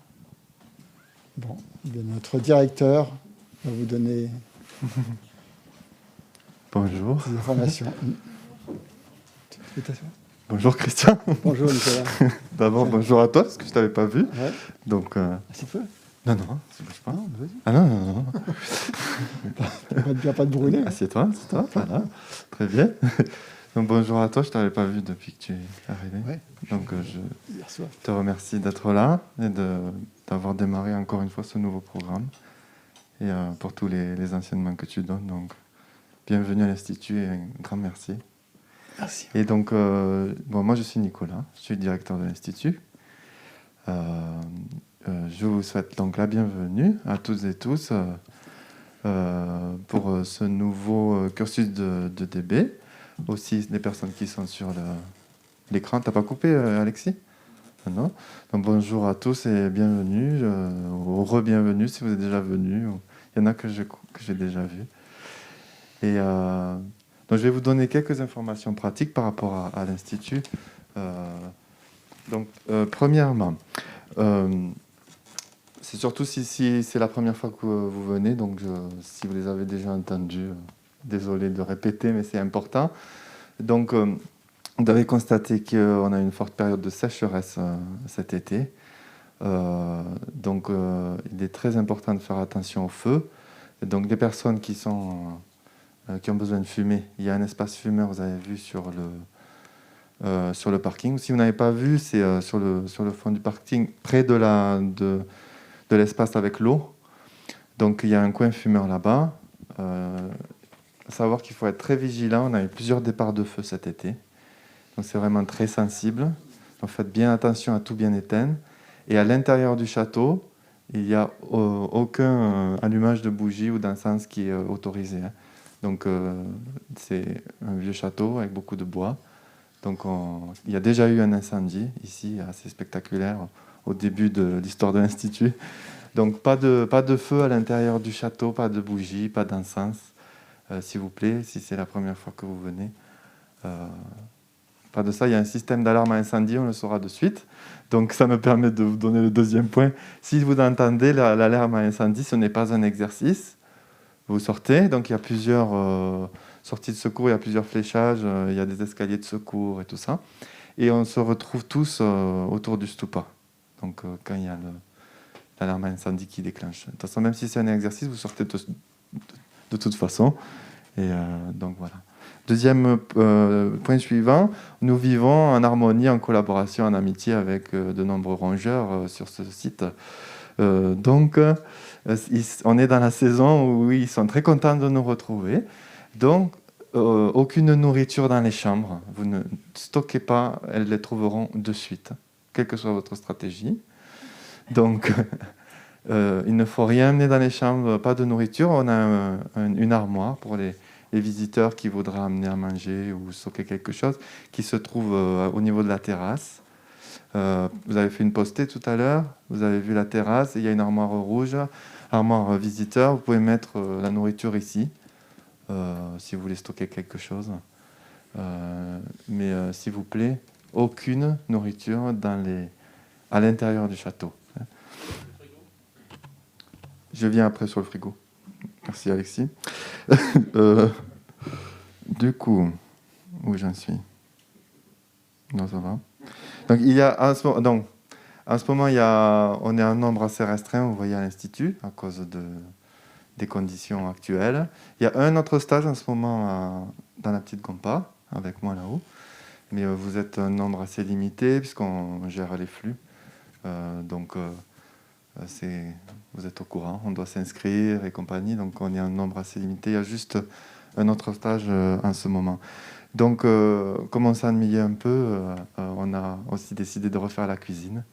Bon, bien, notre directeur va vous donner bonjour. Des informations. Bonjour Christian. Bonjour Nicolas. D'abord, bonjour à toi, parce que je ne t'avais pas vu. Ouais. Donc, assieds-toi. Non, ça ne bouge pas. Non, vas-y. Ah non. Tu n'as pas de brûler. Assieds-toi, voilà. Très bien. Donc, bonjour à toi, je ne t'avais pas vu depuis que tu es arrivé. Ouais. Donc, Hier soir. je te remercie d'être là et d'avoir démarré encore une fois ce nouveau programme. Et pour tous les enseignements que tu donnes. Donc, bienvenue à l'Institut et un grand merci. Merci. Et donc, moi, je suis Nicolas, je suis directeur de l'Institut. Je vous souhaite donc la bienvenue à toutes et tous pour ce nouveau cursus de DB. Aussi, des personnes qui sont sur l'écran. T'as pas coupé, Alexis? Non. Donc, bonjour à tous et bienvenue, ou re-bienvenue si vous êtes déjà venus. Il y en a que j'ai déjà vu. Et donc, je vais vous donner quelques informations pratiques par rapport à l'Institut. Premièrement, c'est surtout si c'est la première fois que vous venez, donc si vous les avez déjà entendus, désolé de répéter, mais c'est important. Donc, vous avez constaté qu'on a une forte période de sécheresse cet été. Donc, il est très important de faire attention au feu. Et donc, les personnes qui ont besoin de fumer, il y a un espace fumeur, vous avez vu sur le parking. Si vous n'avez pas vu, c'est sur le fond du parking, près de l'espace avec l'eau. Donc, il y a un coin fumeur là-bas. À savoir qu'il faut être très vigilant. On a eu plusieurs départs de feu cet été. Donc, c'est vraiment très sensible. Donc faites bien attention à tout bien éteindre. Et à l'intérieur du château, il n'y a aucun allumage de bougie ou d'encens qui est autorisé. Hein. Donc c'est un vieux château avec beaucoup de bois. Donc il y a déjà eu un incendie ici, assez spectaculaire, au début de l'histoire de l'Institut. Donc pas de feu à l'intérieur du château, pas de bougie, pas d'encens, s'il vous plaît, si c'est la première fois que vous venez. Pas de ça, il y a un système d'alarme à incendie, on le saura de suite. Donc ça me permet de vous donner le deuxième point. Si vous entendez l'alarme à incendie, ce n'est pas un exercice. Vous sortez, donc il y a plusieurs sorties de secours, il y a plusieurs fléchages, il y a des escaliers de secours et tout ça. Et on se retrouve tous autour du stupa. Donc quand il y a l'alarme à incendie qui déclenche. De toute façon, même si c'est un exercice, vous sortez de toute façon. Et donc voilà. Deuxième point suivant, nous vivons en harmonie, en collaboration, en amitié avec de nombreux rongeurs sur ce site. Donc, on est dans la saison où ils sont très contents de nous retrouver. Donc, aucune nourriture dans les chambres. Vous ne stockez pas, elles les trouveront de suite, quelle que soit votre stratégie. Donc, il ne faut rien amener dans les chambres, pas de nourriture. On a une armoire pour les visiteurs qui voudraient amener à manger ou stocker quelque chose, qui se trouve au niveau de la terrasse. Vous avez fait une postée tout à l'heure, vous avez vu la terrasse, et il y a une armoire rouge, armoire visiteur, vous pouvez mettre la nourriture ici, si vous voulez stocker quelque chose. Mais s'il vous plaît, aucune nourriture à l'intérieur du château. Je viens après sur le frigo. Merci Alexis. Du coup, où j'en suis? Non, ça va. Donc, en ce moment, on est un nombre assez restreint, vous voyez, à l'Institut, à cause des conditions actuelles. Il y a un autre stage en ce moment dans la petite compa, avec moi là-haut. Mais vous êtes un nombre assez limité, puisqu'on gère les flux. Vous êtes au courant, on doit s'inscrire et compagnie, donc on est un nombre assez limité. Il y a juste un autre stage en ce moment. Donc, comme on s'ennuyait un peu, on a aussi décidé de refaire la cuisine.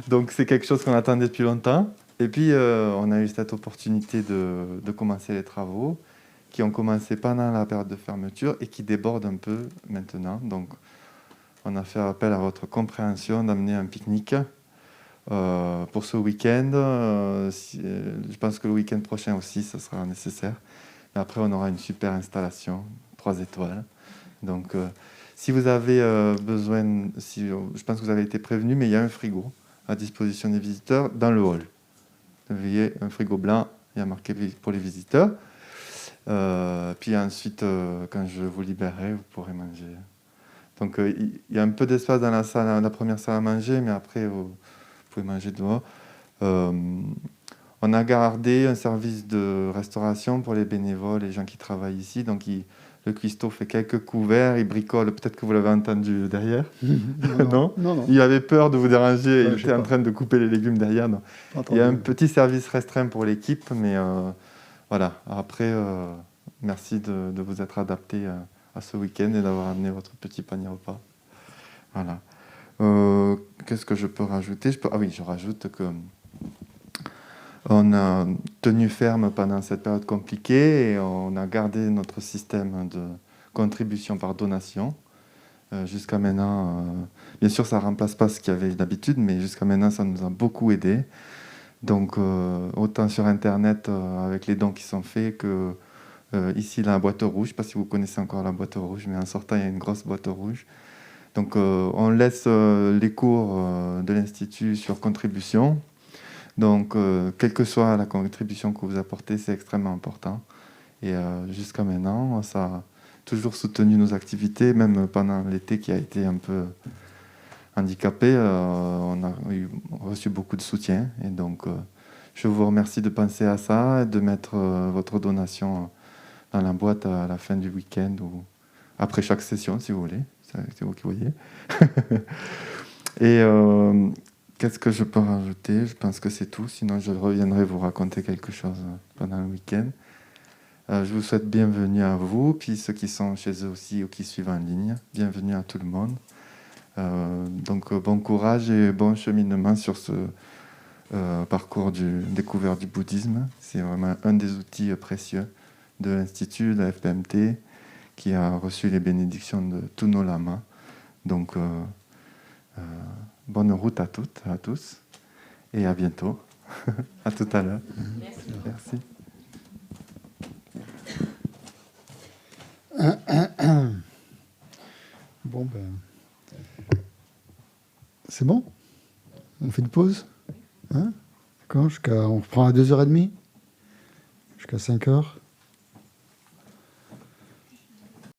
Donc, c'est quelque chose qu'on attendait depuis longtemps. Et puis, on a eu cette opportunité de commencer les travaux, qui ont commencé pendant la période de fermeture et qui débordent un peu maintenant. Donc, on a fait appel à votre compréhension d'amener un pique-nique pour ce week-end. Je pense que le week-end prochain aussi, ça sera nécessaire. Et après, on aura une super installation, 3 étoiles. Donc, si vous avez besoin, je pense que vous avez été prévenu, mais il y a un frigo à disposition des visiteurs dans le hall. Vous voyez, un frigo blanc, il y a marqué pour les visiteurs. Puis ensuite, quand je vous libérerai, vous pourrez manger. Donc, il y a un peu d'espace dans la première salle à manger, mais après, vous pouvez manger dehors. On a gardé un service de restauration pour les bénévoles, les gens qui travaillent ici. Donc, le cuistot fait quelques couverts, il bricole. Peut-être que vous l'avez entendu derrière. Non. Il avait peur de vous déranger. Il était en train de couper les légumes derrière. Il y a un petit service restreint pour l'équipe, mais voilà. Après, merci de vous être adapté à ce week-end et d'avoir amené votre petit panier repas. Voilà. Qu'est-ce que je peux rajouter? Je rajoute que on a tenu ferme pendant cette période compliquée et on a gardé notre système de contribution par donation. Jusqu'à maintenant, bien sûr, ça ne remplace pas ce qu'il y avait d'habitude, mais jusqu'à maintenant, ça nous a beaucoup aidé. Donc, autant sur Internet, avec les dons qui sont faits, que ici, la boîte rouge. Je ne sais pas si vous connaissez encore la boîte rouge, mais en sortant, il y a une grosse boîte rouge. Donc, on laisse les cours de l'Institut sur contribution. Donc, quelle que soit la contribution que vous apportez, c'est extrêmement important. Et jusqu'à maintenant, ça a toujours soutenu nos activités, même pendant l'été qui a été un peu handicapé. On a reçu beaucoup de soutien. Et donc, je vous remercie de penser à ça et de mettre votre donation dans la boîte à la fin du week-end ou après chaque session, si vous voulez. C'est vous qui voyez. Et qu'est-ce que je peux rajouter? Je pense que c'est tout. Sinon, je reviendrai vous raconter quelque chose pendant le week-end. Je vous souhaite bienvenue à vous, puis ceux qui sont chez eux aussi ou qui suivent en ligne. Bienvenue à tout le monde. Donc bon courage et bon cheminement sur ce parcours découvert du bouddhisme. C'est vraiment un des outils précieux de l'Institut, de la FPMT, qui a reçu les bénédictions de tous nos lamas. Donc bonne route à toutes, à tous, et à bientôt. À tout à l'heure. Merci. Bon, ben, c'est bon. On fait une pause, hein? D'accord, on reprend à 2h30, jusqu'à 5h.